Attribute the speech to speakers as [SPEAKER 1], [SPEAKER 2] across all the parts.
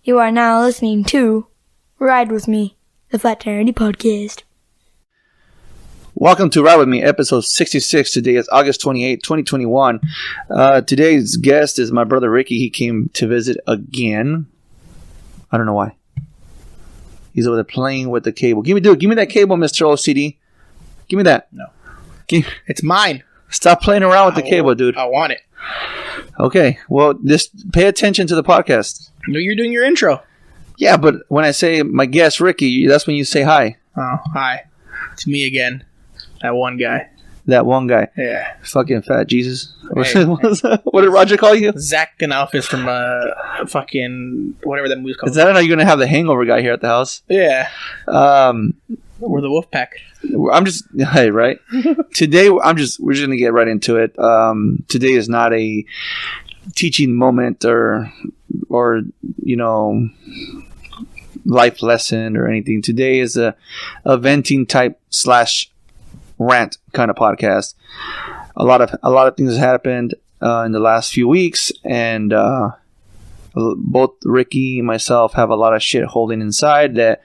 [SPEAKER 1] You are now listening to Ride With Me, the Flat Tire Podcast.
[SPEAKER 2] Welcome to Ride With Me, episode 66. Today is August 28, 2021. Today's guest is my brother Ricky. He came to visit again. I don't know why. He's over there playing with the cable. Give me that cable, Mr. OCD. Give me that.
[SPEAKER 3] No. It's mine.
[SPEAKER 2] Stop playing around with the cable, dude.
[SPEAKER 3] I want it.
[SPEAKER 2] Okay, well, just pay attention to the podcast.
[SPEAKER 3] No, you're doing your intro.
[SPEAKER 2] Yeah, but when I say my guest, Ricky, that's when you say hi.
[SPEAKER 3] Oh, hi. It's me again. That one guy.
[SPEAKER 2] That one guy.
[SPEAKER 3] Yeah.
[SPEAKER 2] Fucking fat Jesus.
[SPEAKER 3] Hey.
[SPEAKER 2] What did Roger call you?
[SPEAKER 3] Zach Gandalf from fucking whatever that movie's called.
[SPEAKER 2] Is that how you're going to have the hangover guy here at the house?
[SPEAKER 3] Yeah. We're the wolf pack.
[SPEAKER 2] I'm just, hey, right? Today, we're just going to get right into it. Today is not a teaching moment or you know, life lesson or anything. Today is a venting type / rant kind of podcast. A lot of things have happened in the last few weeks, and both Ricky and myself have a lot of shit holding inside that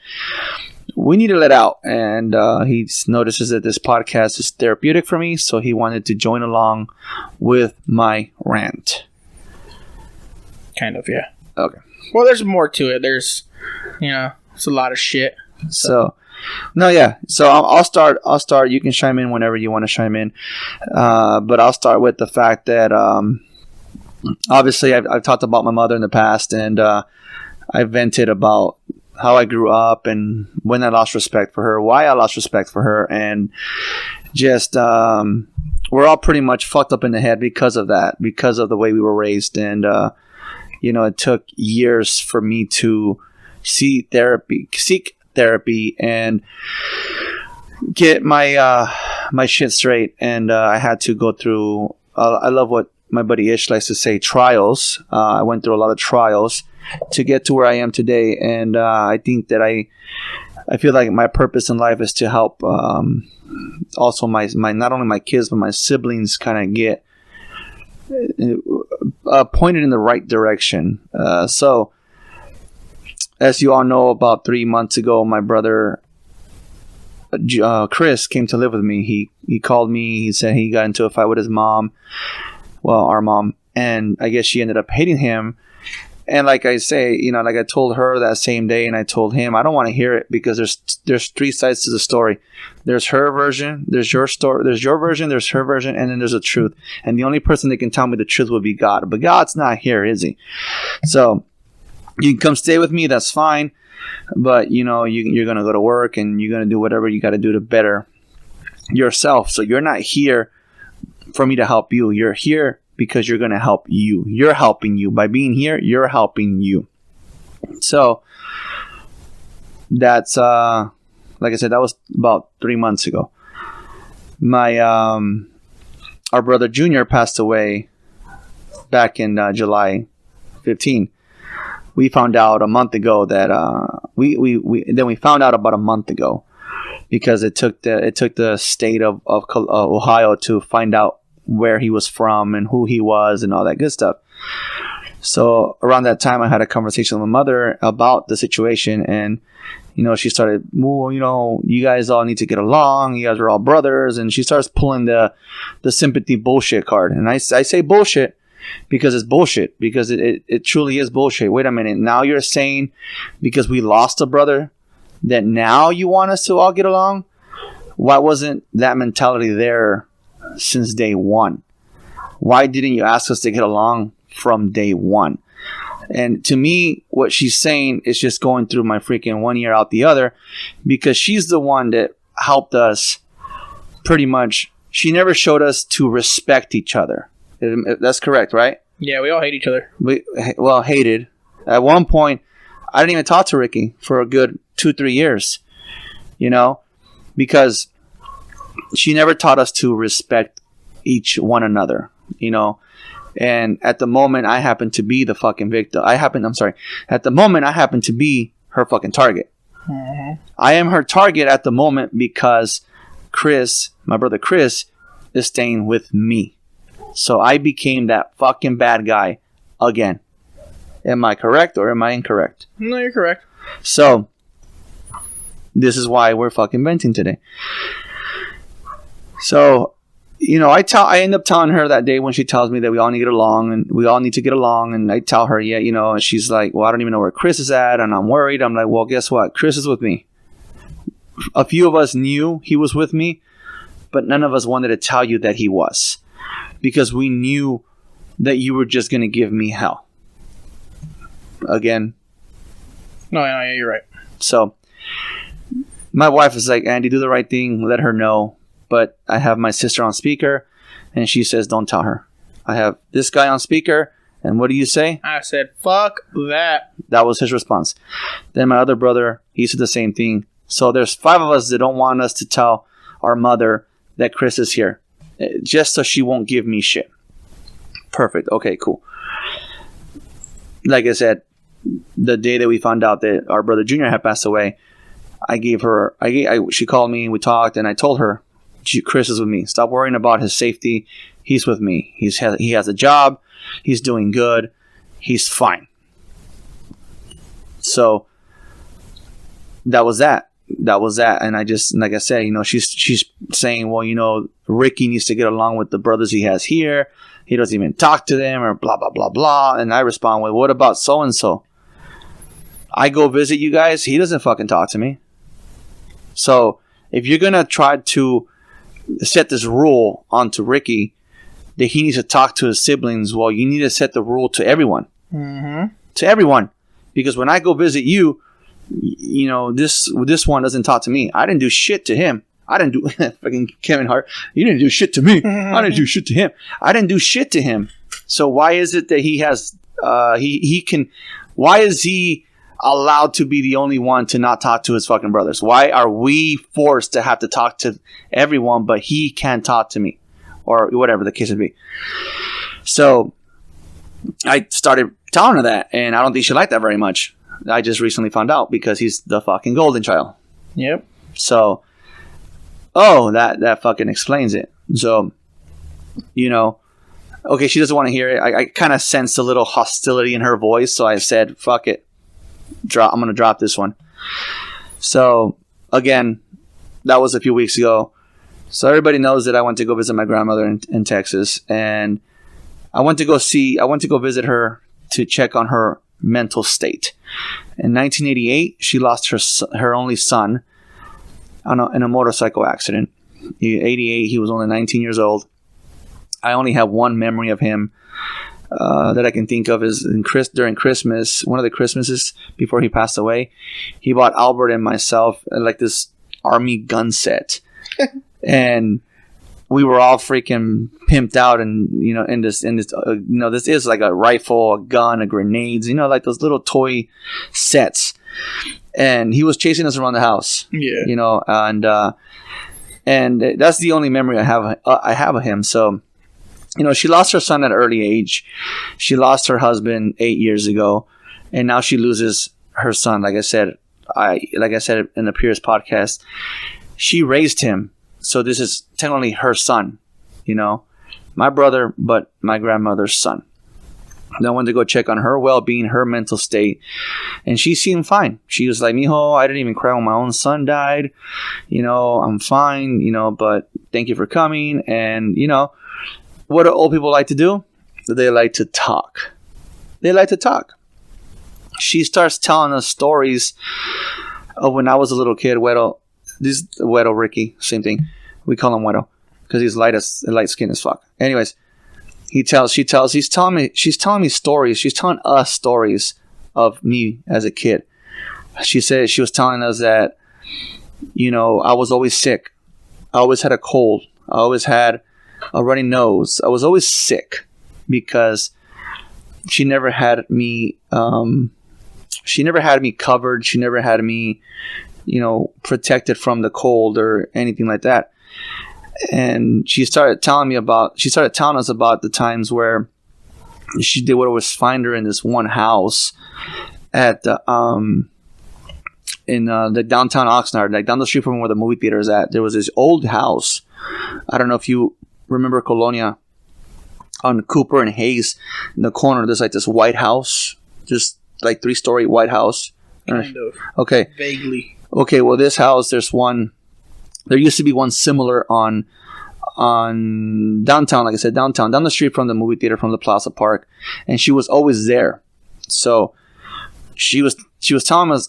[SPEAKER 2] we need to let out. And he notices that this podcast is therapeutic for me, so he wanted to join along with my rant.
[SPEAKER 3] Kind of, yeah.
[SPEAKER 2] Okay.
[SPEAKER 3] Well, there's more to it. There's, it's a lot of shit.
[SPEAKER 2] So I'll start. You can chime in whenever you want to chime in. But I'll start with the fact that obviously I've talked about my mother in the past, and I vented about how I grew up and when I lost respect for her, why I lost respect for her, and just we're all pretty much fucked up in the head because of that, because of the way we were raised. And it took years for me to seek therapy and get my shit straight. And I had to go through I love what my buddy Ish likes to say, trials. I went through a lot of trials to get to where I am today. And I think that I feel like my purpose in life is to help also my not only my kids but my siblings kind of get pointed in the right direction. So as you all know, about 3 months ago, my brother Chris came to live with me. He called me. He said he got into a fight with his mom, well, our mom, and I guess she ended up hating him. And like I say, like I told her that same day, and I told him, I don't want to hear it, because there's three sides to the story. There's her version, there's your story, there's your version, there's her version, and then there's the truth. And the only person that can tell me the truth would be God. But God's not here, is he? So you can come stay with me, that's fine. But, you're going to go to work, and you're going to do whatever you got to do to better yourself. So you're not here for me to help you. You're here because you're going to help you. You're helping you. By being here, you're helping you. So that's, like I said, that was about 3 months ago. My, our brother Junior passed away back in July 15. We found out a month ago that we found out about a month ago, because it took the state of Ohio to find out where he was from and who he was and all that good stuff. So around that time, I had a conversation with my mother about the situation, and she started, well, you guys all need to get along. You guys are all brothers, and she starts pulling the sympathy bullshit card. And I say bullshit because it's bullshit, because it truly is bullshit. Wait a minute, now you're saying because we lost a brother that now you want us to all get along? Why wasn't that mentality there since day one? Why didn't you ask us to get along from day one? And to me, what she's saying is just going through my freaking one ear out the other, because she's the one that helped us pretty much. She never showed us to respect each other. That's correct, right?
[SPEAKER 3] Yeah, we all hate each other.
[SPEAKER 2] Well, hated. At one point, I didn't even talk to Ricky for a good 2-3 years, because she never taught us to respect each one another, And at the moment, I happened to be the fucking victim. At the moment, I happened to be her fucking target. Mm-hmm. I am her target at the moment because Chris, my brother Chris, is staying with me. So I became that fucking bad guy again. Am I correct or am I incorrect?
[SPEAKER 3] No, you're correct.
[SPEAKER 2] So, this is why we're fucking venting today. So, I end up telling her that day when she tells me that we all need to get along and we all need to get along. And I tell her, yeah, and she's like, well, I don't even know where Chris is at. And I'm worried. I'm like, well, guess what? Chris is with me. A few of us knew he was with me, but none of us wanted to tell you that he was. Because we knew that you were just going to give me hell. Again.
[SPEAKER 3] No, yeah, you're right.
[SPEAKER 2] So, my wife is like, Andy, do the right thing. Let her know. But I have my sister on speaker, and she says, don't tell her. I have this guy on speaker, and what do you say?
[SPEAKER 3] I said, fuck that.
[SPEAKER 2] That was his response. Then my other brother, he said the same thing. So there's 5 of us that don't want us to tell our mother that Chris is here. Just so she won't give me shit. Perfect. Okay, cool. Like I said, the day that we found out that our brother Junior had passed away, she called me, we talked, and I told her, Chris is with me. Stop worrying about his safety. He's with me. He has a job. He's doing good. He's fine. So that was that. And I just, like I said, she's saying, well, Ricky needs to get along with the brothers he has here. He doesn't even talk to them or blah, blah, blah, blah. And I respond with, what about so-and-so? I go visit you guys. He doesn't fucking talk to me. So if you're going to try to set this rule onto Ricky that he needs to talk to his siblings, well, you need to set the rule to everyone.
[SPEAKER 3] Mm-hmm.
[SPEAKER 2] To everyone. Because when I go visit you, this one doesn't talk to me. I didn't do shit to him. I didn't do fucking Kevin Hart. You didn't do shit to me. I didn't do shit to him. I didn't do shit to him. So why is it that he has why is he allowed to be the only one to not talk to his fucking brothers? Why are we forced to have to talk to everyone, but he can't talk to me? Or whatever the case would be. So I started telling her that, and I don't think she liked that very much. I just recently found out because he's the fucking golden child.
[SPEAKER 3] Yep.
[SPEAKER 2] So, that fucking explains it. So, okay, she doesn't want to hear it. I kind of sensed a little hostility in her voice, so I said, fuck it. I'm going to drop this one. So, again, that was a few weeks ago. So everybody knows that I went to go visit my grandmother in Texas, and I went to go visit her to check on her mental state. In 1988, she lost her only son in a motorcycle accident. In 88, he was only 19 years old. I only have one memory of him that I can think of is during Christmas, one of the Christmases before he passed away. He bought Albert and myself like this army gun set. And we were all freaking pimped out, and this is like a rifle, a gun, a grenades, like those little toy sets. And he was chasing us around the house.
[SPEAKER 3] Yeah.
[SPEAKER 2] And that's the only memory I have of him. So, she lost her son at an early age. She lost her husband 8 years ago, and now she loses her son. Like I said in the previous podcast, she raised him. So this is technically her son, my brother, but my grandmother's son. Then I went to go check on her well-being, her mental state, and she seemed fine. She was like, mijo, I didn't even cry when my own son died. I'm fine, but thank you for coming. And, what do old people like to do? They like to talk. She starts telling us stories of when I was a little kid, This is Wedo Ricky, same thing. We call him Wedo because he's light skin as fuck. Anyways, she's telling me stories. She's telling us stories of me as a kid. She said she was telling us that, I was always sick. I always had a cold. I always had a runny nose. I was always sick because she never had me. She never had me covered. She never had me, protected from the cold or anything like that. And she started telling us about the times where she did what was find her in this one house at in the downtown Oxnard, like down the street from where the movie theater is at. There was this old house. I don't know if you remember Colonia on Cooper and Hayes in the corner. There's like this white house just like 3-story white house.
[SPEAKER 3] Kind of.
[SPEAKER 2] Okay.
[SPEAKER 3] Vaguely.
[SPEAKER 2] Okay, well, this house, there used to be one similar on downtown, like I said, downtown, down the street from the movie theater, from the Plaza Park, and she was always there. So she was telling us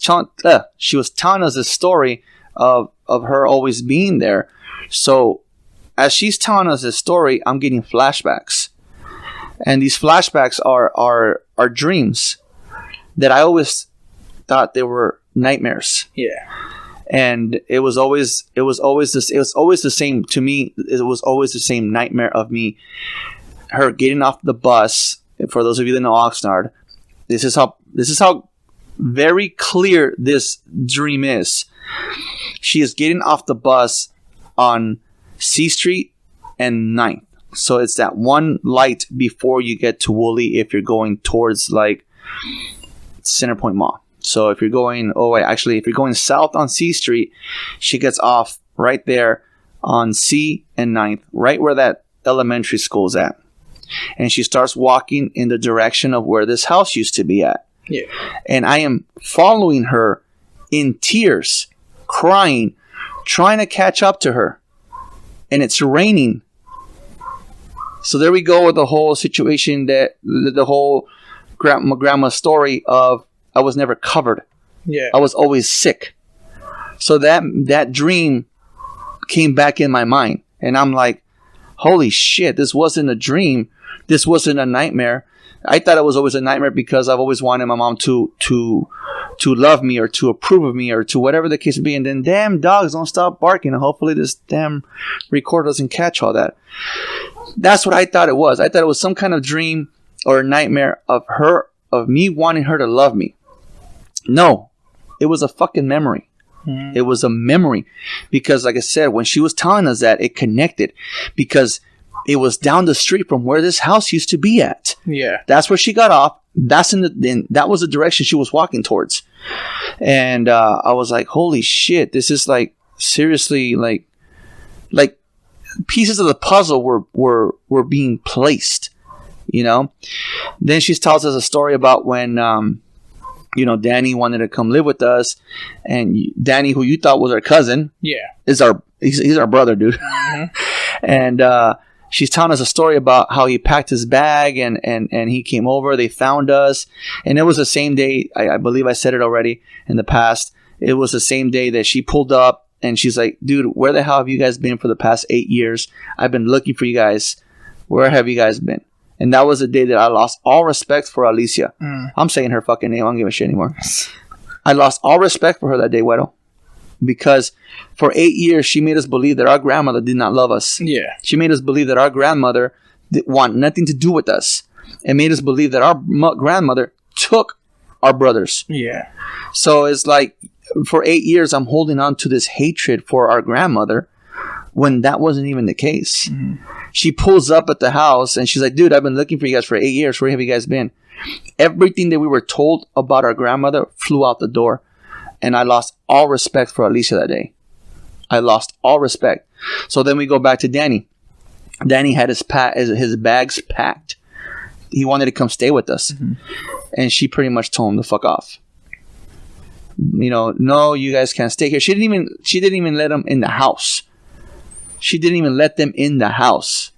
[SPEAKER 2] this story of her always being there. So as she's telling us this story, I'm getting flashbacks, and these flashbacks are dreams that I always thought they were nightmares.
[SPEAKER 3] Yeah.
[SPEAKER 2] And it was always the same to me. It was always the same nightmare of her getting off the bus. For those of you that know Oxnard, this is how very clear this dream is. She is getting off the bus on C Street and 9th. So it's that one light before you get to Woolley if you're going towards like Centerpoint Mall. So if you're going, if you're going south on C Street, she gets off right there on C and 9th, right where that elementary school is at. And she starts walking in the direction of where this house used to be at.
[SPEAKER 3] Yeah.
[SPEAKER 2] And I am following her in tears, crying, trying to catch up to her. And it's raining. So there we go with the whole situation, that the whole grandma's story of, I was never covered.
[SPEAKER 3] Yeah.
[SPEAKER 2] I was always sick. So that dream came back in my mind. And I'm like, holy shit, this wasn't a dream. This wasn't a nightmare. I thought it was always a nightmare because I've always wanted my mom to love me or to approve of me or to whatever the case may be. And then damn dogs don't stop barking. And hopefully this damn recorder doesn't catch all that. That's what I thought it was. I thought it was some kind of dream or nightmare of me wanting her to love me. No, it was a fucking memory. It was a memory because, like I said, when she was telling us that, it connected because it was down the street from where this house used to be at.
[SPEAKER 3] Yeah,
[SPEAKER 2] that's where she got off. That was the direction she was walking towards, and I was like, "Holy shit! This is like seriously like pieces of the puzzle were being placed." You know. Then she tells us a story about when Danny wanted to come live with us, and Danny, who you thought was our cousin, he's our brother, dude. Mm-hmm. And she's telling us a story about how he packed his bag and he came over. They found us, and it was the same day. I believe I said it already in the past. It was the same day that she pulled up, and she's like, "Dude, where the hell have you guys been for the past 8 years? I've been looking for you guys. Where have you guys been?" And that was the day that I lost all respect for Alicia. I'm saying her fucking name. I don't give a shit anymore. I lost all respect for her that day, Wedo. Because for 8 years, she made us believe that our grandmother did not love us. Yeah. She made us believe that our grandmother want nothing to do with us. And made us believe that our grandmother took our brothers. Yeah. So it's like, for 8 years, I'm holding on to this hatred for our grandmother when that wasn't even the case. Mm-hmm. She pulls up at the house and she's like, "Dude, I've been looking for you guys for 8 years. Where have you guys been?" Everything that we were told about our grandmother flew out the door. And I lost all respect for Alicia that day. I lost all respect. So then we go back to Danny. Danny had his bags packed. He wanted to come stay with us. Mm-hmm. And she pretty much told him to fuck off. No, you guys can't stay here. She didn't even let him in the house. She didn't even let them in the house.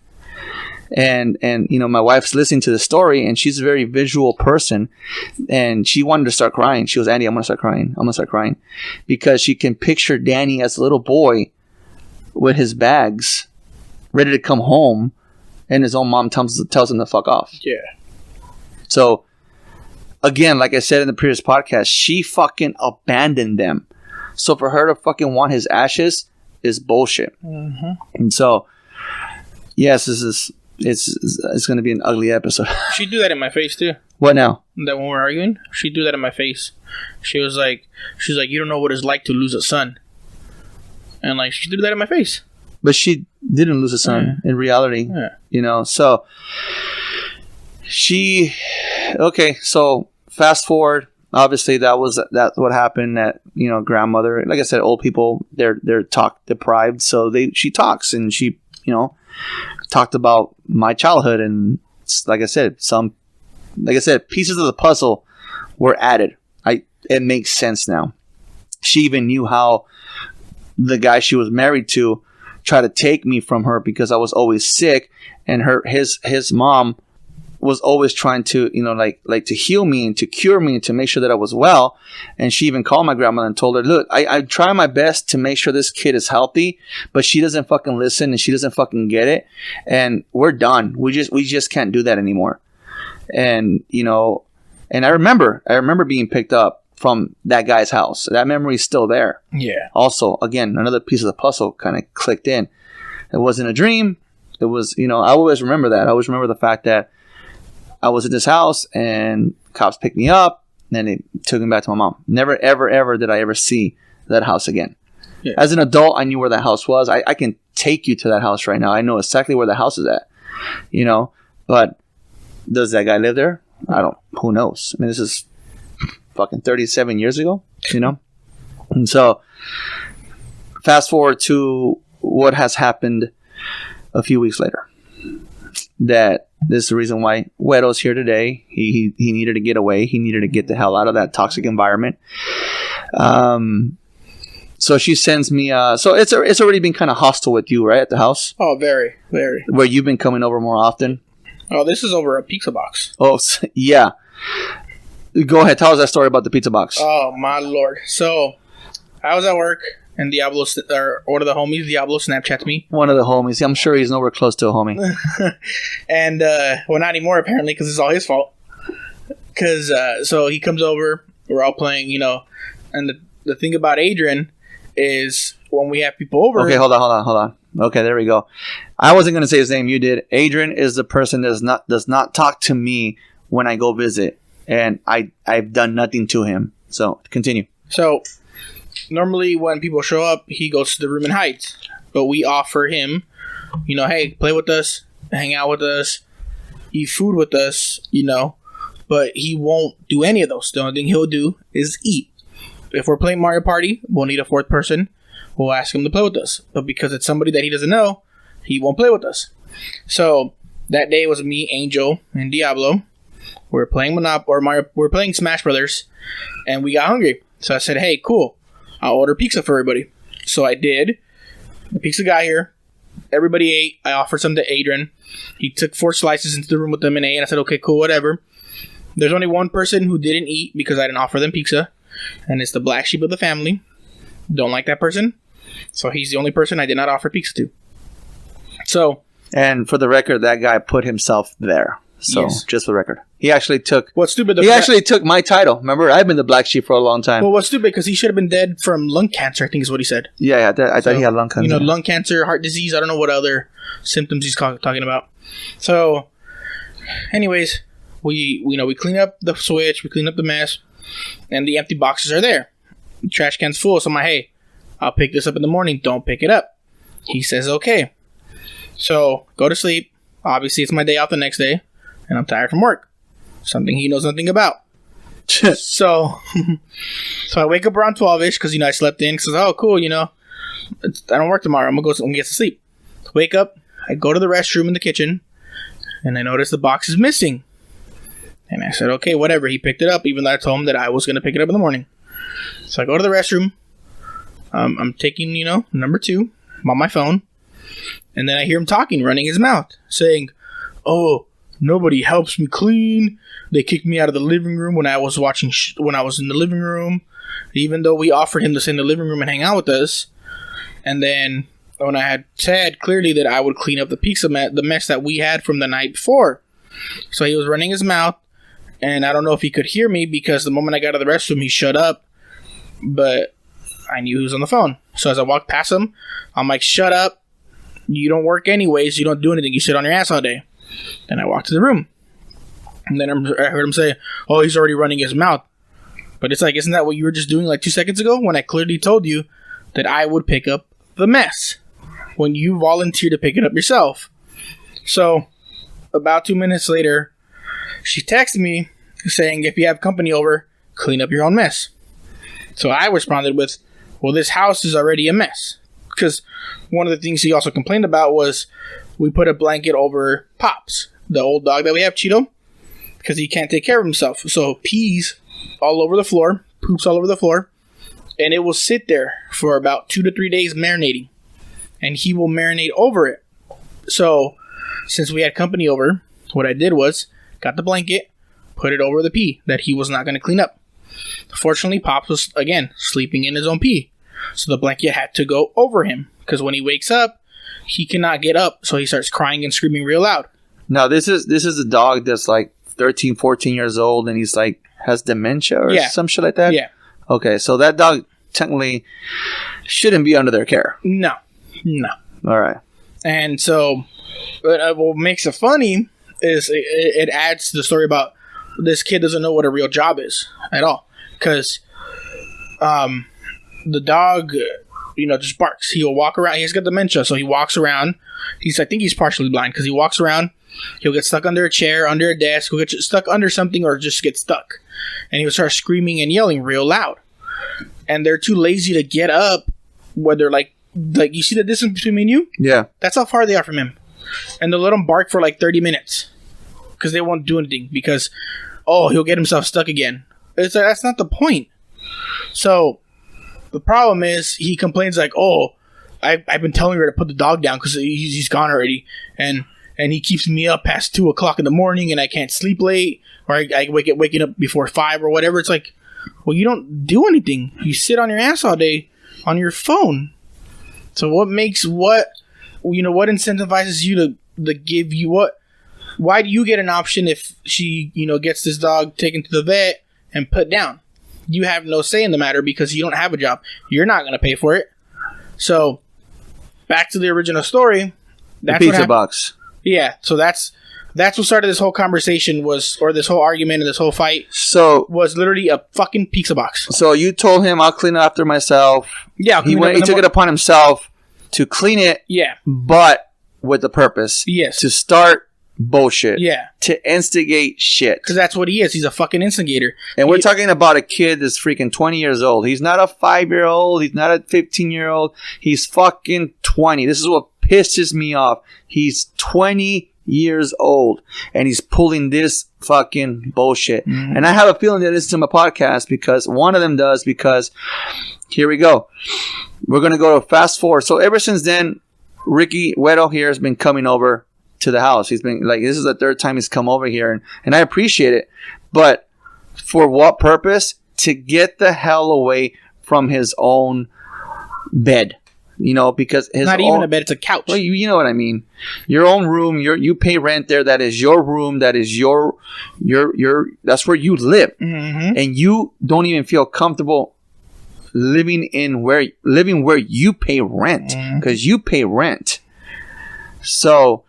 [SPEAKER 2] And my wife's listening to the story, and she's a very visual person, and she wanted to start crying. She goes, "Andy, I'm gonna start crying," because she can picture Danny as a little boy with his bags, ready to come home, and his own mom tells him to fuck off. Yeah. So again, like I said in the previous podcast, she fucking abandoned them. So for her to fucking want his ashes is bullshit. Mm-hmm. And so, yes, it's going to be an ugly episode.
[SPEAKER 3] She'd do that in my face too.
[SPEAKER 2] What now?
[SPEAKER 3] That when we're arguing, she'd do that in my face. She's like, "You don't know what it's like to lose a son," and like she did that in my face.
[SPEAKER 2] But she didn't lose a son in reality. Yeah. So she. Okay, so fast forward. Obviously, that's what happened. That grandmother, like I said, old people, they're talk deprived. So she talks, and she talked about my childhood, and like I said, pieces of the puzzle were added. It makes sense now. She even knew how the guy she was married to tried to take me from her because I was always sick, and his mom was always trying to, like to heal me and to cure me and to make sure that I was well. And she even called my grandmother and told her, look, I try my best to make sure this kid is healthy, but she doesn't fucking listen and she doesn't fucking get it. And we're done. We just can't do that anymore. And, and I remember being picked up from that guy's house. That memory is still there.
[SPEAKER 3] Yeah.
[SPEAKER 2] Also, again, another piece of the puzzle kind of clicked in. It wasn't a dream. It was, I always remember that. I always remember the fact that I was at this house and cops picked me up and then they took me back to my mom. Never, ever, ever did I ever see that house again. Yeah. As an adult, I knew where that house was. I can take you to that house right now. I know exactly where the house is at, but does that guy live there? Who knows? I mean, this is fucking 37 years ago, And so fast forward to what has happened a few weeks later. That this is the reason why Wedo's here today. He needed to get away. He needed to get the hell out of that toxic environment. So she sends me. So it's already been kind of hostile with you, right, at the house?
[SPEAKER 3] Oh, very, very.
[SPEAKER 2] Where you've been coming over more often.
[SPEAKER 3] Oh, this is over a pizza box.
[SPEAKER 2] Oh, yeah. Go ahead. Tell us that story about the pizza box.
[SPEAKER 3] Oh, my Lord. So, I was at work, and Diablo, or one of the homies, Diablo, Snapchats me.
[SPEAKER 2] One of the homies. I'm sure he's nowhere close to a homie.
[SPEAKER 3] And, well, not anymore, apparently, because it's all his fault. Because, so he comes over, we're all playing, and the thing about Adrian is when we have people over...
[SPEAKER 2] Okay, hold on. Okay, there we go. I wasn't going to say his name. You did. Adrian is the person that does not talk to me when I go visit. And I've done nothing to him. So, continue.
[SPEAKER 3] So, normally when people show up, he goes to the room and hides. But we offer him, hey, play with us, hang out with us, eat food with us, But he won't do any of those. The only thing he'll do is eat. If we're playing Mario Party, we'll need a fourth person. We'll ask him to play with us. But because it's somebody that he doesn't know, he won't play with us. So, that day was me, Angel, and Diablo. We were playing Mario. We were playing Smash Brothers, and we got hungry. So I said, "Hey, cool, I'll order pizza for everybody." So I did. The pizza got here. Everybody ate. I offered some to Adrian. He took 4 slices into the room with them and ate. And I said, "Okay, cool, whatever." There's only one person who didn't eat because I didn't offer them pizza, and it's the black sheep of the family. Don't like that person, so he's the only person I did not offer pizza to. So,
[SPEAKER 2] and for the record, that guy put himself there. So, yes. Just for the record. He actually took...
[SPEAKER 3] What's stupid...
[SPEAKER 2] He actually took my title. Remember, I've been the black sheep for a long time.
[SPEAKER 3] Well, what's stupid, because he should have been dead from lung cancer, I think is what he said.
[SPEAKER 2] Yeah, I thought he had lung cancer.
[SPEAKER 3] Lung cancer, heart disease, I don't know what other symptoms he's talking about. So, anyways, we clean up the switch, we clean up the mess, and the empty boxes are there. The trash can's full, so I'm like, hey, I'll pick this up in the morning. Don't pick it up. He says, okay. So, go to sleep. Obviously, it's my day off the next day. And I'm tired from work. Something he knows nothing about. So I wake up around 12-ish because, I slept in. Because, oh, cool, I don't work tomorrow. I'm going to get to sleep. Wake up. I go to the restroom in the kitchen. And I notice the box is missing. And I said, okay, whatever. He picked it up, even though I told him that I was going to pick it up in the morning. So I go to the restroom. I'm taking, number 2. I'm on my phone. And then I hear him talking, running his mouth, saying, oh, nobody helps me clean. They kicked me out of the living room when I was when I was in the living room, even though we offered him to stay in the living room and hang out with us. And then when I had said clearly that I would clean up the mess that we had from the night before. So he was running his mouth, and I don't know if he could hear me because the moment I got out of the restroom, he shut up. But I knew he was on the phone. So as I walked past him, I'm like, shut up. You don't work anyways. You don't do anything. You sit on your ass all day. Then I walked to the room. And then I heard him say, oh, he's already running his mouth. But it's like, isn't that what you were just doing like 2 seconds ago? When I clearly told you that I would pick up the mess. When you volunteered to pick it up yourself. So, about 2 minutes later, she texted me saying, if you have company over, clean up your own mess. So I responded with, well, this house is already a mess. Because one of the things he also complained about was we put a blanket over Pops, the old dog that we have, Cheeto, because he can't take care of himself. So Peas all over the floor, poops all over the floor, and it will sit there for about 2 to 3 days marinating, and he will marinate over it. So, since we had company over, what I did was got the blanket, put it over the pee that he was not going to clean up. Fortunately, Pops was, again, sleeping in his own pee. So the blanket had to go over him, because when he wakes up, he cannot get up, so he starts crying and screaming real loud.
[SPEAKER 2] Now, this is a dog that's like 13, 14 years old, and he's like, has dementia or some shit like that?
[SPEAKER 3] Yeah.
[SPEAKER 2] Okay, so that dog technically shouldn't be under their care.
[SPEAKER 3] No.
[SPEAKER 2] All right.
[SPEAKER 3] And so, what makes it funny is it adds to the story about this kid doesn't know what a real job is at all. Because the dog, just barks. He'll walk around. He's got dementia, so he walks around. I think he's partially blind because he walks around. He'll get stuck under a chair, under a desk. He'll get stuck under something or just get stuck. And he'll start screaming and yelling real loud. And they're too lazy to get up. Whether like you see the distance between me and you?
[SPEAKER 2] Yeah.
[SPEAKER 3] That's how far they are from him. And they'll let him bark for like 30 minutes. Because they won't do anything. Because, he'll get himself stuck again. It's like, that's not the point. So, the problem is, he complains like, I've been telling her to put the dog down because he's gone already. And he keeps me up past 2 o'clock in the morning and I can't sleep late. Or I waking up before 5 or whatever. It's like, well, you don't do anything. You sit on your ass all day on your phone. So what incentivizes you to give you what? Why do you get an option if she, gets this dog taken to the vet and put down? You have no say in the matter because you don't have a job. You're not going to pay for it. So, back to the original story.
[SPEAKER 2] That's the pizza box.
[SPEAKER 3] Yeah, so that's what started this whole conversation or this whole argument and this whole fight.
[SPEAKER 2] So
[SPEAKER 3] was literally a fucking pizza box.
[SPEAKER 2] So you told him I'll clean it after myself.
[SPEAKER 3] Yeah,
[SPEAKER 2] he took it upon himself to clean it.
[SPEAKER 3] Yeah,
[SPEAKER 2] but with the purpose.
[SPEAKER 3] Yes,
[SPEAKER 2] to start bullshit.
[SPEAKER 3] Yeah,
[SPEAKER 2] to instigate shit.
[SPEAKER 3] Because that's what he is. He's a fucking instigator.
[SPEAKER 2] And we're talking about a kid that's freaking 20 years old. He's not a 5-year-old. He's not a 15-year-old. He's fucking 20. This is what pisses me off. He's 20 years old and he's pulling this fucking bullshit. And I have a feeling that listens to my podcast because one of them does, because here we go. We're going to go to fast forward. So ever since then, Ricky Weddle here has been coming over to the house. He's been like, this is the third time he's come over here, and I appreciate it. But for what purpose? To get the hell away from his own bed. Because his
[SPEAKER 3] not even a bed, it's a couch.
[SPEAKER 2] Well, you know what I mean. Your own room. You pay rent there. That is your room. That is your. That's where you live, and you don't even feel comfortable living where you pay rent, because you pay rent. So,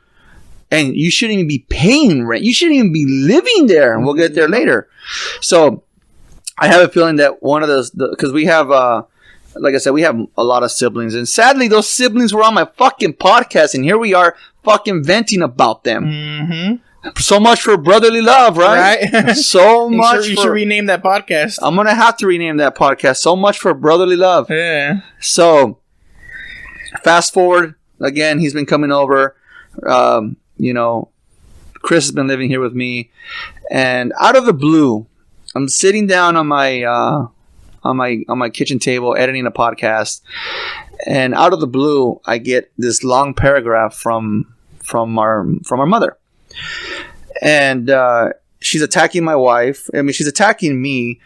[SPEAKER 2] and you shouldn't even be paying rent. You shouldn't even be living there. And we'll get there later. So, I have a feeling that one of those, because we have. Like I said, we have a lot of siblings. And sadly, those siblings were on my fucking podcast. And here we are fucking venting about them. So much for brotherly love, right? So much.
[SPEAKER 3] You should rename that podcast.
[SPEAKER 2] I'm going to have to rename that podcast. So much for brotherly love.
[SPEAKER 3] Yeah.
[SPEAKER 2] So, fast forward. Again, he's been coming over. Chris has been living here with me. And out of the blue, I'm sitting down on my... on my kitchen table editing a podcast, and out of the blue I get this long paragraph from our mother, and she's attacking my wife. I mean, she's attacking me,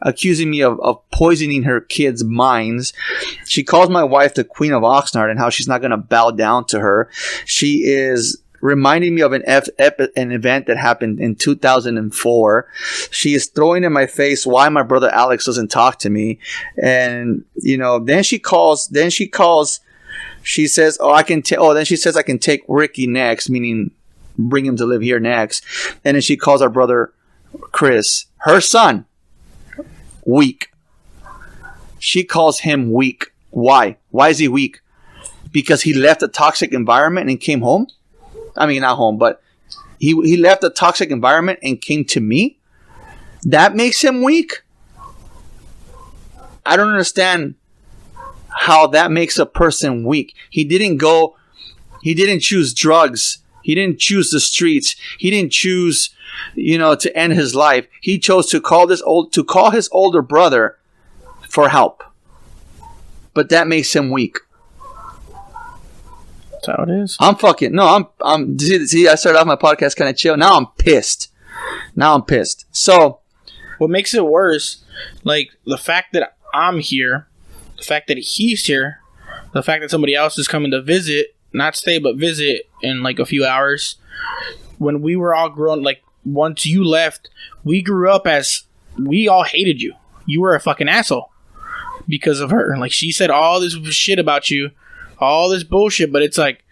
[SPEAKER 2] accusing me of poisoning her kids' minds. She calls my wife the Queen of Oxnard and how she's not going to bow down to her. She is reminding me of an event that happened in 2004. She is throwing in my face why my brother Alex doesn't talk to me. And, then she says, then she says I can take Ricky next, meaning bring him to live here next. And then she calls our brother Chris, her son, weak. She calls him weak. Why? Why is he weak? Because he left a toxic environment and came home? I mean, not home, but he left a toxic environment and came to me? That makes him weak? I don't understand how that makes a person weak. He didn't choose drugs He didn't choose the streets. He didn't choose, to end his life. He chose to call his older brother for help. But that makes him weak.
[SPEAKER 3] That's how it is.
[SPEAKER 2] I'm see, I started off my podcast kind of chill. Now I'm pissed. So,
[SPEAKER 3] what makes it worse, like the fact that I'm here, the fact that he's here, the fact that somebody else is coming to visit, not stay but visit in like a few hours. When we were all grown, like once you left, we grew up as we all hated you. You were a fucking asshole because of her. Like she said all this shit about you, all this bullshit, but it's like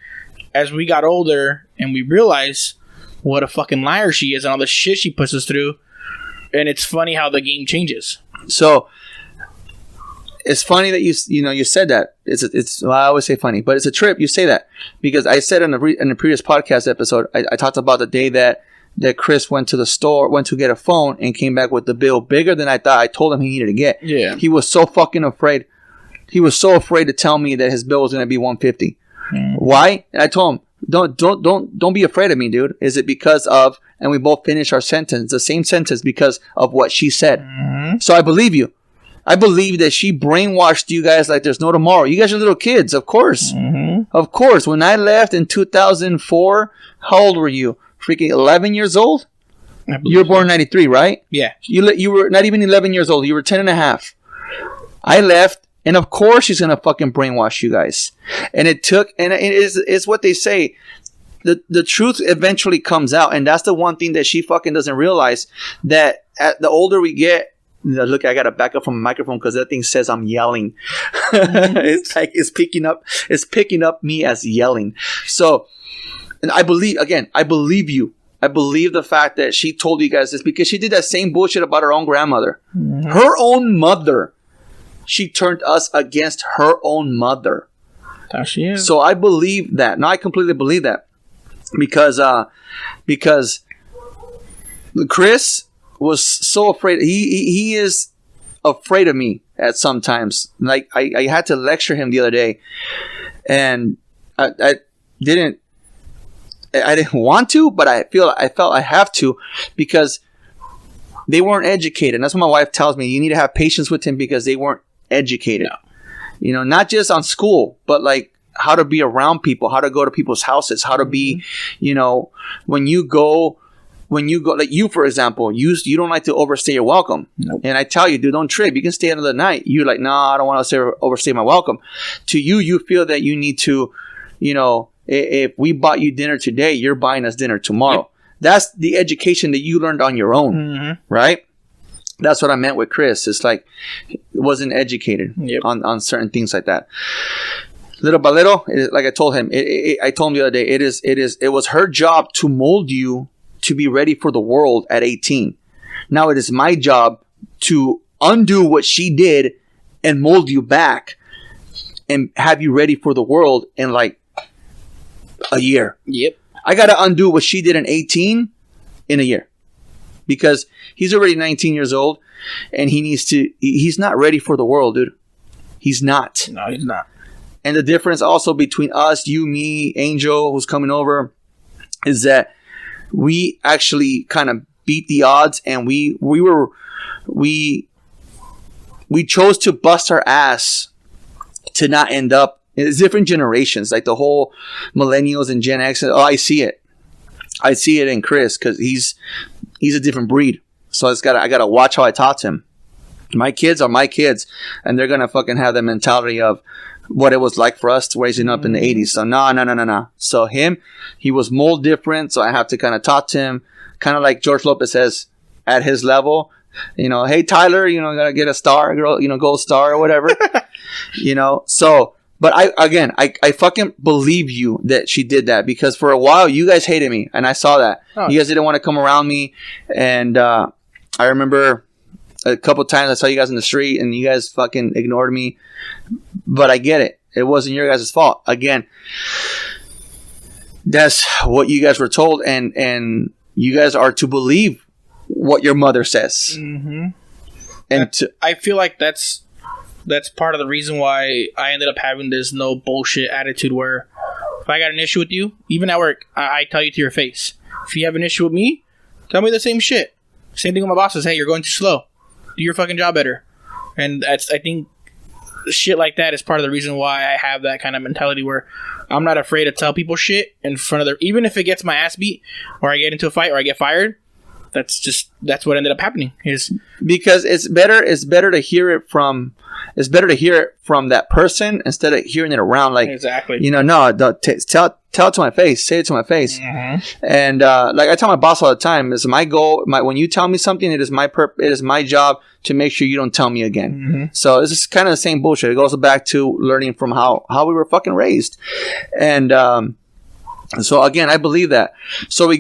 [SPEAKER 3] as we got older and we realized what a fucking liar she is and all the shit she puts us through, and it's funny how the game changes.
[SPEAKER 2] So it's funny that you said that. Well, I always say funny, but it's a trip. You say that because I said in a previous podcast episode, I talked about the day that Chris went to the store, went to get a phone, and came back with the bill bigger than I thought I told him he needed to get.
[SPEAKER 3] Yeah,
[SPEAKER 2] he was so fucking afraid. He was so afraid to tell me that his bill was going to be $150. Why? And I told him, don't be afraid of me, dude. Is it because of? And we both finished our sentence, the same sentence, because of what she said. So I believe you. I believe that she brainwashed you guys like there's no tomorrow. You guys are little kids, of course. Of course. When I left in 2004, how old were you? Freaking 11 years old? You were born in 93, right? Yeah. You were not even 11 years old. You were 10 and a half. I left, and of course she's going to fucking brainwash you guys. And it's what they say. The truth eventually comes out, and that's the one thing that she fucking doesn't realize, that the older we get, look, I gotta back up from the microphone because that thing says I'm yelling. It's like it's picking up me as yelling. So, and I believe you. I believe the fact that she told you guys this because she did that same bullshit about her own grandmother. Her own mother. She turned us against her own mother.
[SPEAKER 3] There she is.
[SPEAKER 2] So I believe that. No, I completely believe that. Because Chris was so afraid. He is afraid of me at some times. Like I had to lecture him the other day, and I didn't want to, but I felt I have to because they weren't educated. And that's what my wife tells me. You need to have patience with him because they weren't educated. No. Not just on school, but like how to be around people, how to go to people's houses, how to be, when you go, like you, for example, you don't like to overstay your welcome. Nope. And I tell you, dude, don't trip. You can stay another night. You're like, no, I don't want to overstay my welcome. To you feel that you need to, if we bought you dinner today, you're buying us dinner tomorrow. Yep. That's the education that you learned on your own, right? That's what I meant with Chris. It's like, it wasn't educated on certain things like that. Little by little, like I told him, I told him the other day, it was her job to mold you to be ready for the world at 18. Now it is my job to undo what she did and mold you back and have you ready for the world in like a year. Yep. I got to undo what she did in 18 in a year because he's already 19 years old and he's not ready for the world, dude. He's not.
[SPEAKER 3] No, he's not.
[SPEAKER 2] And the difference also between us, you, me, Angel, who's coming over, is that we actually kind of beat the odds, and we chose to bust our ass to not end up. It's different generations, like the whole millennials and Gen X. Oh, I see it in Chris because he's a different breed. So I gotta watch how I talk to him. My kids are my kids, and they're gonna fucking have the mentality of what it was like for us raising up in the 80s. So no. So he was mold different. So I have to kind of talk to him, kind of like George Lopez says, at his level. Hey Tyler, gotta get a star, girl, gold star or whatever. So. But I fucking believe you that she did that because for a while you guys hated me and I saw that. You guys didn't want to come around me, and I remember a couple times I saw you guys in the street and you guys fucking ignored me. But I get it. It wasn't your guys' fault. Again, that's what you guys were told, and you guys are to believe what your mother says. And
[SPEAKER 3] I feel like that's part of the reason why I ended up having this no bullshit attitude where I got an issue with you, even at work, I tell you to your face. If you have an issue with me, tell me the same shit. Same thing with my bosses. Hey, you're going too slow. Do your fucking job better. And I think shit like that is part of the reason why I have that kind of mentality where I'm not afraid to tell people shit in front of their... Even if it gets my ass beat, or I get into a fight, or I get fired, that's what ended up happening. Is
[SPEAKER 2] because it's better to hear it from that person instead of hearing it around. Like, exactly. No, tell it to my face. Say it to my face. Mm-hmm. And like I tell my boss all the time, is my goal. When you tell me something, it is my job to make sure you don't tell me again. Mm-hmm. So this is kind of the same bullshit. It goes back to learning from how we were fucking raised, and so again, I believe that. So I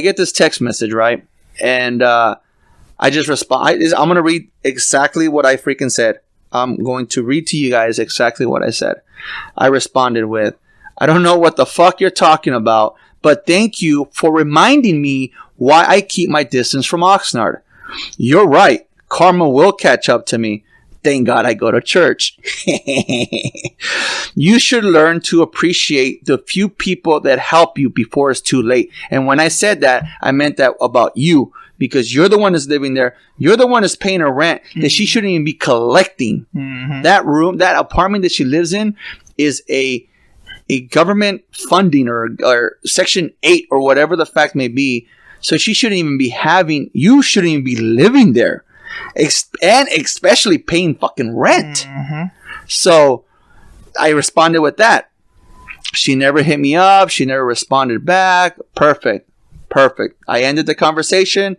[SPEAKER 2] get this text message, right, and I just respond. I'm gonna read exactly what I freaking said. I'm going to read to you guys exactly what I said. I responded with, I don't know what the fuck you're talking about, but thank you for reminding me why I keep my distance from Oxnard. You're right. Karma will catch up to me. Thank God I go to church. You should learn to appreciate the few people that help you before it's too late. And when I said that, I meant that about you. Because you're the one that's living there. You're the one that's paying her rent that she shouldn't even be collecting. Mm-hmm. That apartment that she lives in is a government funding or Section 8 or whatever the fact may be. So she shouldn't even be you shouldn't even be living there. And especially paying fucking rent. Mm-hmm. So I responded with that. She never hit me up. She never responded back. Perfect. I ended the conversation.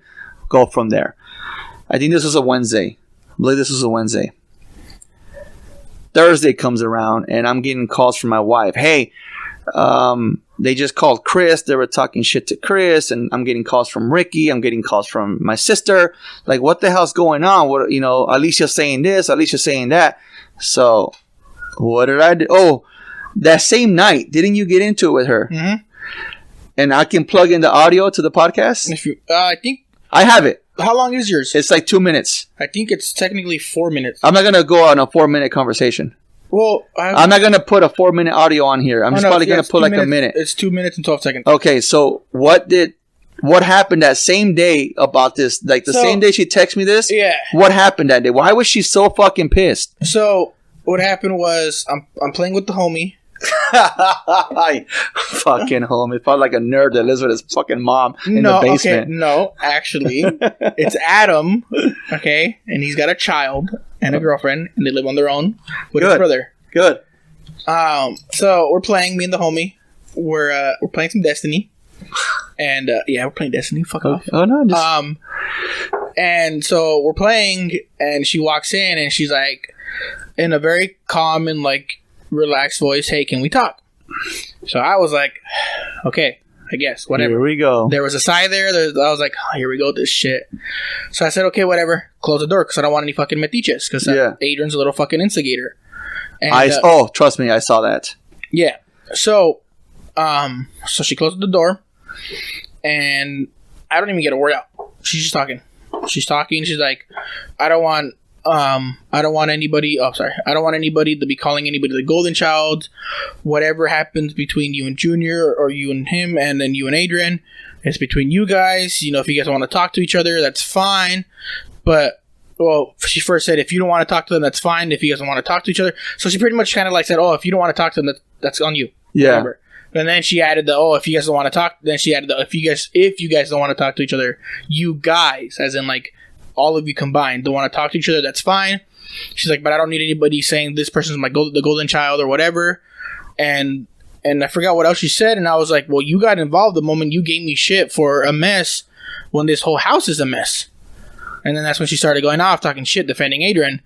[SPEAKER 2] Go from there. I think this was a Wednesday. I believe this was a Wednesday. Thursday comes around and I'm getting calls from my wife. Hey, they just called Chris. They were talking shit to Chris, and I'm getting calls from Ricky. I'm getting calls from my sister. Like, what the hell's going on? What, Alicia's saying this. Alicia's saying that. So, what did I do? Oh, that same night, didn't you get into it with her? Mm-hmm. And I can plug in the audio to the podcast?
[SPEAKER 3] If you, I think...
[SPEAKER 2] I have it.
[SPEAKER 3] How long is yours?
[SPEAKER 2] It's like 2 minutes.
[SPEAKER 3] I think it's technically 4 minutes.
[SPEAKER 2] I'm not going to go on a 4-minute conversation.
[SPEAKER 3] Well,
[SPEAKER 2] I'm not going to put a 4-minute audio on here. I'm just probably going to put like a minute.
[SPEAKER 3] It's 2 minutes and 12 seconds.
[SPEAKER 2] Okay, so what happened that same day about this? Like the same day she texted me this?
[SPEAKER 3] Yeah.
[SPEAKER 2] What happened that day? Why was she so fucking pissed?
[SPEAKER 3] So what happened was I'm playing with the homie.
[SPEAKER 2] Fucking homie. Felt like a nerd that lives with his fucking mom in the basement.
[SPEAKER 3] Okay, no, actually, it's Adam. Okay, and he's got a child and a girlfriend, and they live on their own with his brother.
[SPEAKER 2] Good.
[SPEAKER 3] So we're playing, me and the homie. We're playing some Destiny, and we're playing Destiny. Fuck off.
[SPEAKER 2] Oh no.
[SPEAKER 3] And so we're playing, and she walks in, and she's like, in a very calm and like relaxed voice, hey, can we talk? So I was like, okay, I guess, whatever.
[SPEAKER 2] Here we go.
[SPEAKER 3] There was a sigh there. I was like, oh, here we go with this shit. So I said, okay, whatever. Close the door because I don't want any fucking metiches because Adrian's a little fucking instigator. And,
[SPEAKER 2] trust me, I saw that. Yeah.
[SPEAKER 3] So she closed the door and I don't even get a word out. She's just talking. She's like, I don't want anybody to be calling anybody the golden child. Whatever happens between you and Junior or you and him and then you and Adrian, it's between you guys. If you guys want to talk to each other, that's fine. But, well, she first said, if you don't want to talk to them, that's fine. If you guys don't want to talk to each other. So she pretty much kind of like said, oh, if you don't want to talk to them, that's on you.
[SPEAKER 2] Yeah.
[SPEAKER 3] Remember? And then she added if you guys don't want to talk, then she added if you guys don't want to talk to each other, you guys, as in like, all of you combined don't want to talk to each other, that's fine. She's like, but I don't need anybody saying this person's the golden child or whatever. And I forgot what else she said. And I was like, well, you got involved the moment you gave me shit for a mess when this whole house is a mess. And then that's when she started going off, talking shit, defending Adrian.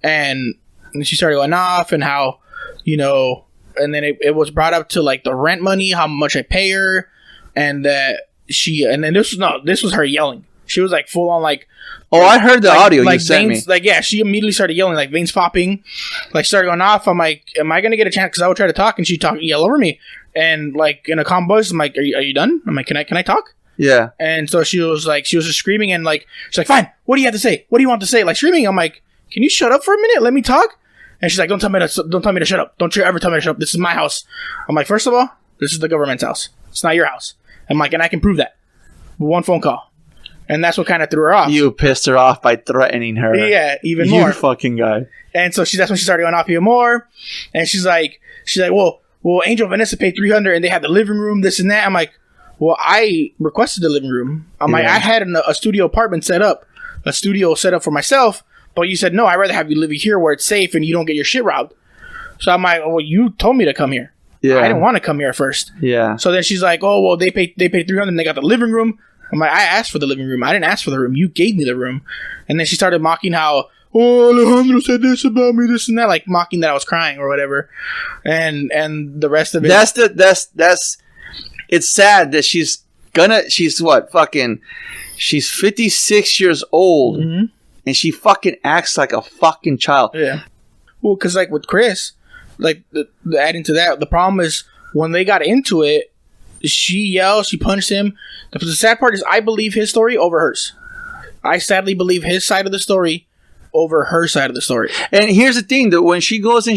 [SPEAKER 3] And she started going off and how, and then it was brought up to like the rent money, how much I pay her. And that this was her yelling. She was like full on like,
[SPEAKER 2] oh, I heard the audio you sent me.
[SPEAKER 3] Like, yeah, she immediately started yelling, like veins popping, like started going off. I'm like, am I gonna get a chance? Because I would try to talk, and she'd yell over me, and like in a calm voice, I'm like, are you done? I'm like, can I talk?
[SPEAKER 2] Yeah. And
[SPEAKER 3] so she was just screaming, and like she's like, fine, what do you have to say? What do you want to say? Like screaming. I'm like, can you shut up for a minute? Let me talk. And she's like, don't tell me to shut up. Don't you ever tell me to shut up. This is my house. I'm like, first of all, this is the government's house. It's not your house. I'm like, and I can prove that with one phone call. And that's what kind of threw her off.
[SPEAKER 2] You pissed her off by threatening her.
[SPEAKER 3] Yeah, even more.
[SPEAKER 2] You fucking guy.
[SPEAKER 3] And so that's when she started going off even more. And she's like, well, Angel and Vanessa paid $300 and they had the living room, this and that. I'm like, well, I requested the living room. I'm like, I had a studio apartment set up, a studio set up for myself. But you said, no, I'd rather have you live here where it's safe and you don't get your shit robbed. So I'm like, well, you told me to come here. Yeah. I didn't want to come here at first.
[SPEAKER 2] Yeah.
[SPEAKER 3] So then she's like, oh, well, they paid $300 and they got the living room. I'm like, I asked for the living room. I didn't ask for the room. You gave me the room. And then she started mocking how, oh, Alejandro said this about me, this and that, like mocking that I was crying or whatever. And the rest of it.
[SPEAKER 2] It's sad that she's 56 years old and she fucking acts like a fucking child.
[SPEAKER 3] Yeah. Well, because like with Chris, like adding to that, the problem is when they got into it, she yelled, she punched him. The sad part is I believe his story over hers. I sadly believe his side of the story over her side of the story.
[SPEAKER 2] And here's the thing, that when she goes in,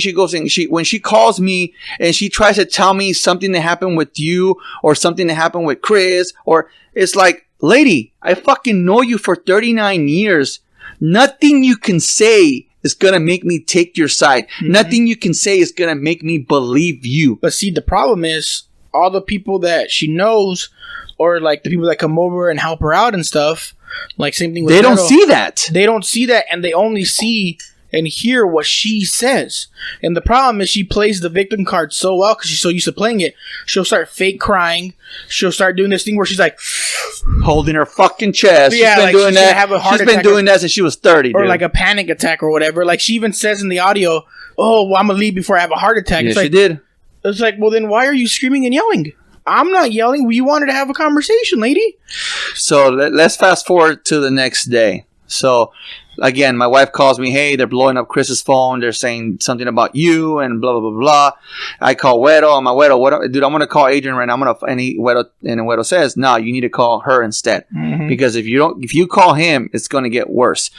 [SPEAKER 2] when she calls me and she tries to tell me something that happened with you or something that happened with Chris, or it's like, lady, I fucking know you for 39 years. Nothing you can say is going to make me take your side. Nothing you can say is going to make me believe you.
[SPEAKER 3] But see, the problem is all the people that she knows, or like the people that come over and help her out and stuff, like same thing with
[SPEAKER 2] they don't see that.
[SPEAKER 3] They don't see that, and they only see and hear what she says. And the problem is she plays the victim card so well because she's so used to playing it. She'll start fake crying. She'll start doing this thing where she's like
[SPEAKER 2] holding her fucking chest.
[SPEAKER 3] Yeah,
[SPEAKER 2] she's been doing that.
[SPEAKER 3] She's
[SPEAKER 2] been doing that since she was 30,
[SPEAKER 3] or
[SPEAKER 2] dude.
[SPEAKER 3] like a panic attack or whatever. Like she even says in the audio, "Oh, well, I'm gonna leave before I have a heart attack."
[SPEAKER 2] Yeah,
[SPEAKER 3] it's like,
[SPEAKER 2] she did.
[SPEAKER 3] It's like, well, then why are you screaming and yelling? I'm not yelling. You wanted to have a conversation, lady.
[SPEAKER 2] So let's fast forward to the next day. So again, my wife calls me, hey, they're blowing up Chris's phone. They're saying something about you and blah, blah, blah, blah. I call Güero. I'm like, Güero, dude, I'm going to call Adrian right now. Güero says, no, you need to call her instead. Because if you call him, it's going to get worse.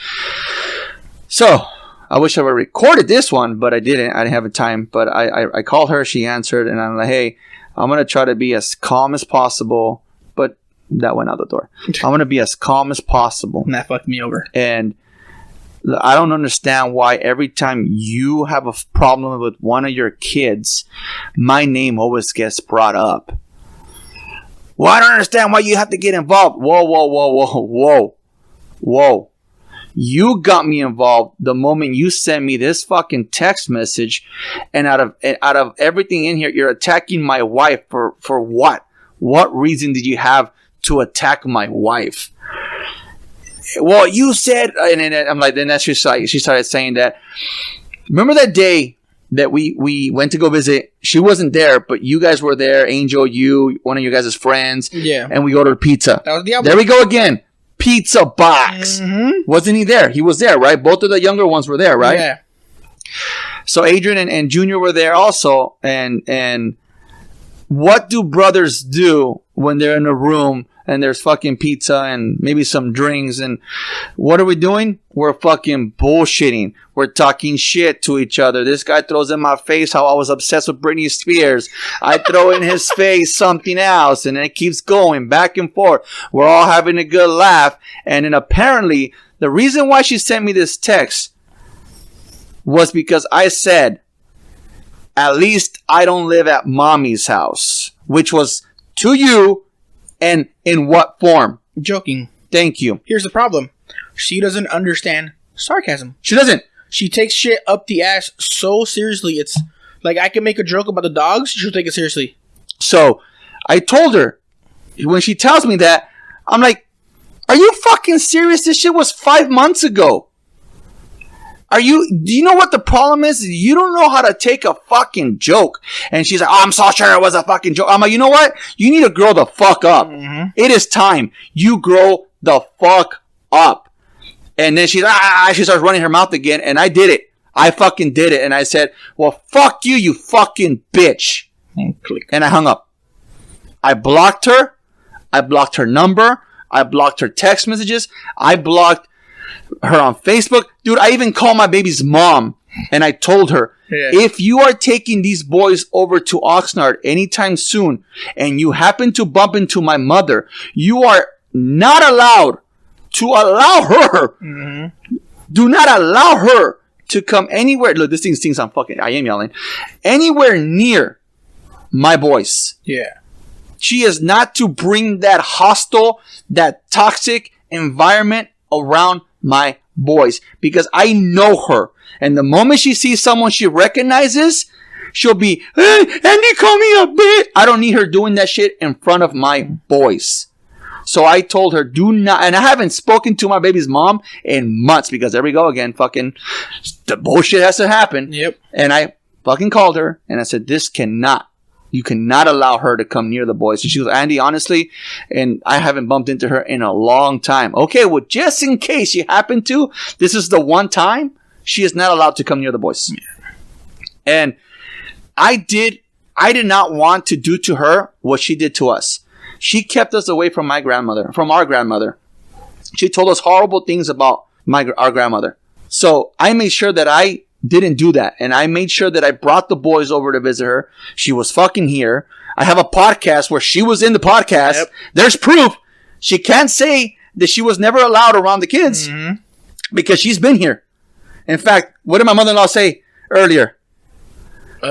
[SPEAKER 2] So I wish I would have recorded this one, but I didn't. I didn't have the time. But I called her. She answered. And I'm like, hey, I'm going to try to be as calm as possible. But that went out the door. I'm going to be as calm as possible.
[SPEAKER 3] And that fucked me over.
[SPEAKER 2] And I don't understand why every time you have a problem with one of your kids, my name always gets brought up. Well, I don't understand why you have to get involved. Whoa. You got me involved the moment you sent me this fucking text message, and out of everything in here, you're attacking my wife for what? What reason did you have to attack my wife? Well, you said, and then I'm like, then that's just like, she started saying that. Remember that day that we went to go visit? She wasn't there, but you guys were there. Angel, you, one of you guys' friends.
[SPEAKER 3] Yeah.
[SPEAKER 2] And we ordered pizza.
[SPEAKER 3] That was the
[SPEAKER 2] there we go again. Pizza box. Wasn't he there? He was there, right? Both of the younger ones were there, right?
[SPEAKER 3] Yeah.
[SPEAKER 2] So Adrian and Junior were there also. And what do brothers do when they're in a room and there's fucking pizza and maybe some drinks? And what are we doing? We're fucking bullshitting. We're talking shit to each other. This guy throws in my face how I was obsessed with Britney Spears. I throw in his face something else, and it keeps going back and forth. We're all having a good laugh. And then apparently the reason why she sent me this text was because I said, at least I don't live at mommy's house, which was to you. And in what form?
[SPEAKER 3] Joking.
[SPEAKER 2] Thank you.
[SPEAKER 3] Here's the problem. She doesn't understand sarcasm.
[SPEAKER 2] She doesn't.
[SPEAKER 3] She takes shit up the ass so seriously. It's like I can make a joke about the dogs. She'll take it seriously.
[SPEAKER 2] So I told her, when she tells me that, I'm like, are you fucking serious? This shit was 5 months ago. Do you know what the problem is? You don't know how to take a fucking joke. And she's like, oh, I'm so sure it was a fucking joke. I'm like, you know what? You need to grow the fuck up. It is time. You grow the fuck up. And then she starts running her mouth again. And I did it. I fucking did it. And I said, well, fuck you, you fucking bitch. And I hung up. I blocked her. I blocked her number. I blocked her text messages. I blocked her on Facebook. Dude, I even called my baby's mom And I told her,
[SPEAKER 3] Yeah.
[SPEAKER 2] if you are taking these boys over to Oxnard anytime soon and you happen to bump into my mother, you are not allowed to allow her.
[SPEAKER 3] Mm-hmm.
[SPEAKER 2] Do not allow her to come anywhere. Look, this thing thinks I am yelling. Anywhere near my boys.
[SPEAKER 3] Yeah.
[SPEAKER 2] She is not to bring that hostile, that toxic environment around my boys, because I know her. And the moment she sees someone she recognizes, she'll be, hey, Andy, call me a bitch. I don't need her doing that shit in front of my boys. So I told her, do not, and I haven't spoken to my baby's mom in months, because there we go again, fucking, the bullshit has to happen.
[SPEAKER 3] Yep.
[SPEAKER 2] And I fucking called her and I said, you cannot allow her to come near the boys. And she goes, Andy, honestly, and I haven't bumped into her in a long time. Okay, well, just in case you happen to, this is the one time she is not allowed to come near the boys. Yeah. And I did not want to do to her what she did to us. She kept us away from our grandmother. She told us horrible things about our grandmother. So I made sure that I didn't do that. And I made sure that I brought the boys over to visit her. She was fucking here. I have a podcast where she was in the podcast. Yep. There's proof. She can't say that she was never allowed around the kids because she's been here. In fact, what did my mother-in-law say earlier? Do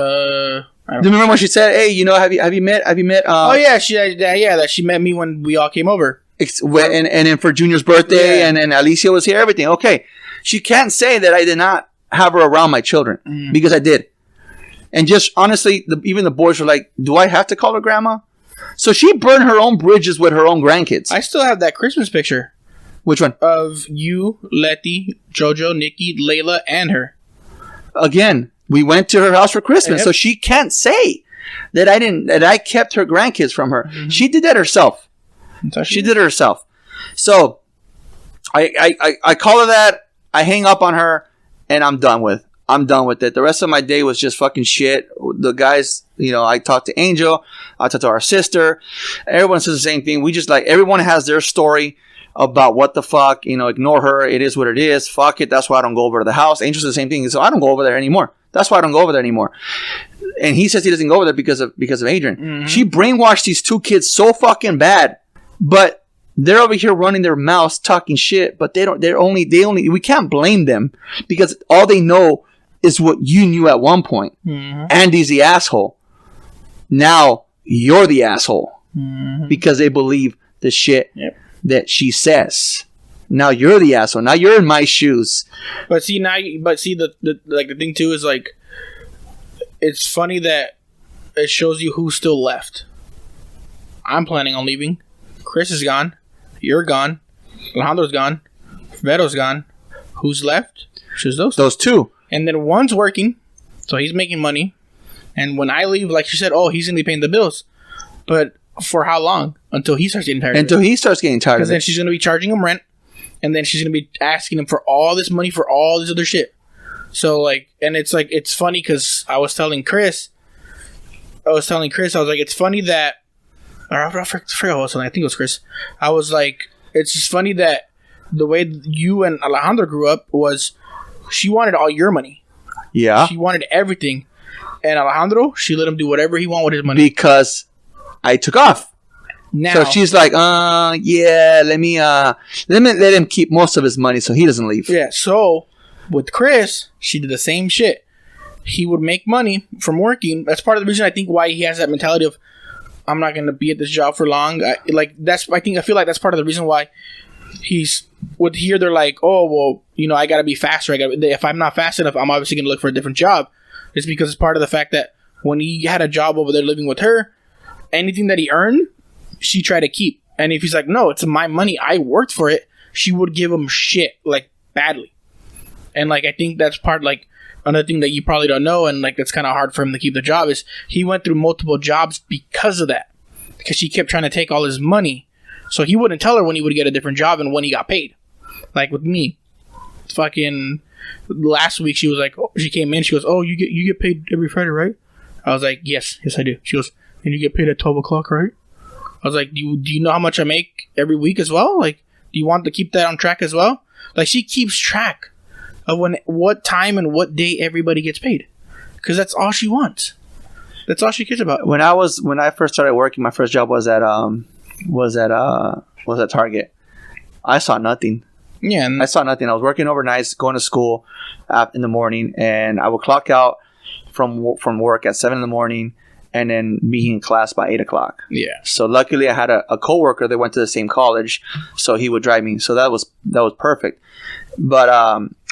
[SPEAKER 2] you remember when she said, "Hey, you know, have you met?"
[SPEAKER 3] Oh yeah, that she met me when we all came over.
[SPEAKER 2] And then for Junior's birthday, and Alicia was here. Everything okay. She can't say that I did not have her around my children because I did. And just honestly, even the boys were like, "Do I have to call her grandma?" So she burned her own bridges with her own grandkids.
[SPEAKER 3] I still have that Christmas picture.
[SPEAKER 2] Which one?
[SPEAKER 3] Of you, Letty, Jojo, Nikki, Layla, and her. Again,
[SPEAKER 2] we went to her house for Christmas, so she can't say that I kept her grandkids from her. Mm-hmm. She did that herself. She did it herself. So I call her that. I hang up on her, and I'm done with it. The rest of my day was just fucking shit. The guys, I talked to Angel. I talked to our sister. Everyone says the same thing. We just everyone has their story about what the fuck, ignore her. It is what it is. Fuck it. That's why I don't go over to the house. Angel says the same thing. So I don't go over there anymore. That's why I don't go over there anymore. And he says he doesn't go over there because of Adrian. Mm-hmm. She brainwashed these two kids so fucking bad, but they're over here running their mouths talking shit, but we can't blame them because all they know is what you knew at one point. Mm-hmm. Andy's the asshole. Now you're the asshole because they believe the shit that she says. Now you're the asshole. Now you're in my shoes.
[SPEAKER 3] The thing too is it's funny that it shows you who's still left. I'm planning on leaving. Chris is gone. You're gone. Alejandro's gone. Veto's gone. Who's left? Just
[SPEAKER 2] those two.
[SPEAKER 3] And then one's working, so he's making money. And when I leave, like she said, he's gonna be paying the bills. But for how long? Until he starts getting tired.
[SPEAKER 2] He starts getting tired.
[SPEAKER 3] Because then she's gonna be charging him rent, and then she's gonna be asking him for all this money for all this other shit. So and it's funny because I was telling Chris, I was like, it's funny that, or I forgot what I was telling. I think it was Chris. I was like, it's just funny that the way you and Alejandro grew up was, she wanted all your money.
[SPEAKER 2] Yeah.
[SPEAKER 3] She wanted everything. And Alejandro, she let him do whatever he wanted with his money.
[SPEAKER 2] Because I took off. Now, so she's like, let him keep most of his money so he doesn't leave.
[SPEAKER 3] Yeah, so with Chris, she did the same shit. He would make money from working. That's part of the reason I think why he has that mentality of, I'm not going to be at this job for long. I feel like that's part of the reason why he's would hear they're like, oh, well, I got to be faster. If I'm not fast enough, I'm obviously going to look for a different job. It's because it's part of the fact that when he had a job over there living with her, anything that he earned, she tried to keep. And if he's like, no, it's my money, I worked for it, she would give him shit, badly. And I think that's part, another thing that you probably don't know, and that's kind of hard for him to keep the job, is he went through multiple jobs because of that. Because she kept trying to take all his money. So he wouldn't tell her when he would get a different job and when he got paid. Like with me. Fucking last week she was like, she came in, she goes, you get paid every Friday, right? I was like, yes I do. She goes, and you get paid at 12 o'clock, right? I was like, do you know how much I make every week as well? Do you want to keep that on track as well? She keeps track. of what time and what day everybody gets paid, because that's all she wants. That's all she cares about.
[SPEAKER 2] When I first started working, my first job was at Target. I saw nothing.
[SPEAKER 3] Yeah,
[SPEAKER 2] I saw nothing. I was working overnights, going to school in the morning, and I would clock out from work at 7 in the morning, and then be in class by 8 o'clock.
[SPEAKER 3] Yeah.
[SPEAKER 2] So luckily, I had a coworker that went to the same college, so he would drive me. So that was perfect. But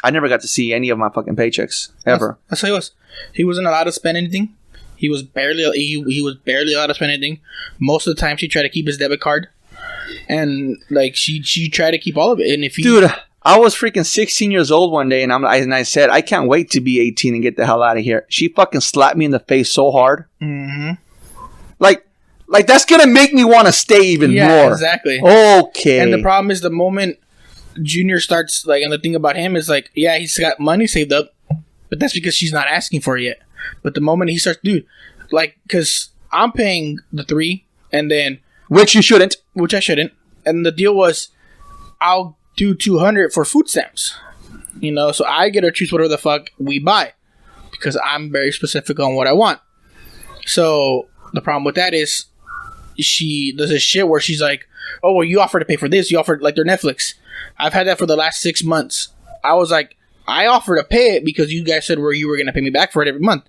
[SPEAKER 2] I never got to see any of my fucking paychecks ever.
[SPEAKER 3] That's how he was. He wasn't allowed to spend anything. He was barely allowed to spend anything. Most of the time, she tried to keep his debit card, and like she tried to keep all of it. And if
[SPEAKER 2] dude, I was freaking 16 years old one day, and I said, I can't wait to be 18 and get the hell out of here. She fucking slapped me in the face so hard.
[SPEAKER 3] Mm-hmm.
[SPEAKER 2] Like that's gonna make me want to stay even more.
[SPEAKER 3] Yeah, exactly.
[SPEAKER 2] Okay.
[SPEAKER 3] And the problem is the moment Junior starts, like, and the thing about him is, like, yeah, he's got money saved up, but that's because she's not asking for it yet. But the moment he starts, dude, like, because I'm paying the 3, and then...
[SPEAKER 2] Which you shouldn't.
[SPEAKER 3] Which I shouldn't. And the deal was, I'll do $200 for food stamps. You know, so I get to choose whatever the fuck we buy. Because I'm very specific on what I want. So, the problem with that is, she does this shit where she's like, oh, well, you offered to pay for this. You offered, like, their Netflix. I've had that for the last 6 months. I was like, I offered to pay it because you guys said you were going to pay me back for it every month.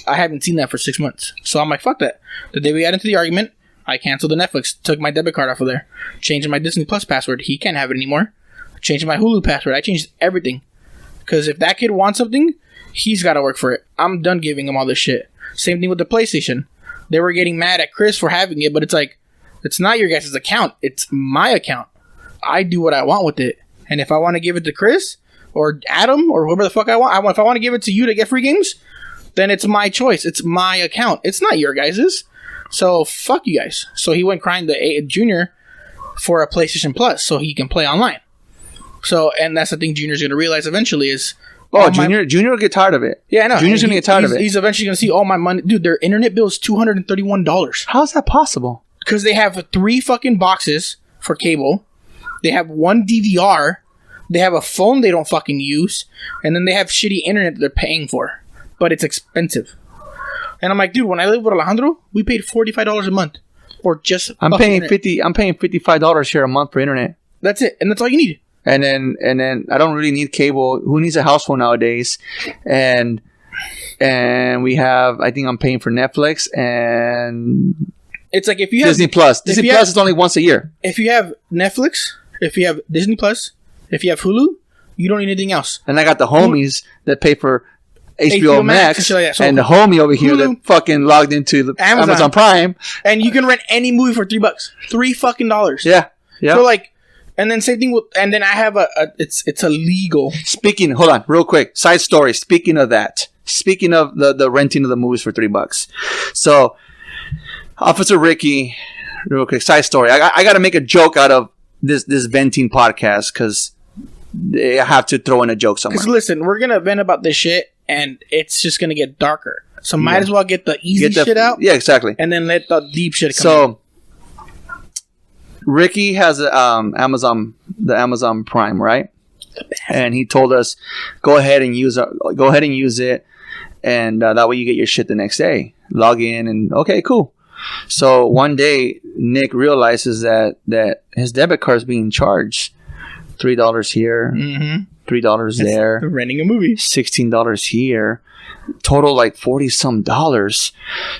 [SPEAKER 3] I haven't seen that for 6 months. So I'm like, fuck that. The day we got into the argument, I canceled the Netflix, took my debit card off of there, changed my Disney Plus password. He can't have it anymore. Changed my Hulu password. I changed everything. Because if that kid wants something, he's got to work for it. I'm done giving him all this shit. Same thing with the PlayStation. They were getting mad at Chris for having it, but it's like, it's not your guys' account. It's my account. I do what I want with it. And if I want to give it to Chris or Adam or whoever the fuck I want, if I want to give it to you to get free games, then it's my choice. It's my account. It's not your guys's. So fuck you guys. So he went crying to Junior for a PlayStation Plus so he can play online. So, and that's the thing Junior's going to realize eventually is...
[SPEAKER 2] Junior will get tired of it.
[SPEAKER 3] Yeah, I know.
[SPEAKER 2] Junior's going to get tired of it.
[SPEAKER 3] He's eventually going to see all my money. Dude, their internet bill is $231.
[SPEAKER 2] How is that possible?
[SPEAKER 3] Because they have 3 fucking boxes for cable. They have 1 DVR. They have a phone they don't fucking use. And then they have shitty internet that they're paying for. But it's expensive. And I'm like, dude, when I lived with Alejandro, we paid $45 a month. Or just
[SPEAKER 2] I'm paying $55 here a month for internet.
[SPEAKER 3] That's it. And that's all you need.
[SPEAKER 2] And then I don't really need cable. Who needs a house phone nowadays? And we have, I think I'm paying for Netflix and
[SPEAKER 3] it's like if you have
[SPEAKER 2] Disney Plus. Disney Plus is only once a year.
[SPEAKER 3] If you have Netflix, if you have Disney Plus, if you have Hulu, you don't need anything else.
[SPEAKER 2] And I got the homies that pay for HBO Max
[SPEAKER 3] and,
[SPEAKER 2] and the homie over here that fucking logged into the Amazon Prime.
[SPEAKER 3] And you can rent any movie for $3. $3 fucking dollars.
[SPEAKER 2] Yeah. Yeah.
[SPEAKER 3] So like, and then same thing with, and then I have it's illegal.
[SPEAKER 2] Hold on, real quick. Side story. Speaking of that, speaking of the renting of the movies for $3. So, Officer Ricky, real quick, side story. I got to make a joke out of this venting podcast because I have to throw in a joke somewhere.
[SPEAKER 3] Because listen, we're going to vent about this shit and it's just going to get darker. So might as well get the easy shit out.
[SPEAKER 2] Yeah, exactly.
[SPEAKER 3] And then let the deep shit come in.
[SPEAKER 2] Ricky has the Amazon Prime, right? And he told us, go ahead and use it, and that way you get your shit the next day. Log in and okay, cool. So one day Nick realizes that his debit card is being charged $3 here, $3 there,
[SPEAKER 3] renting a movie,
[SPEAKER 2] $16 here. Total like $40-some.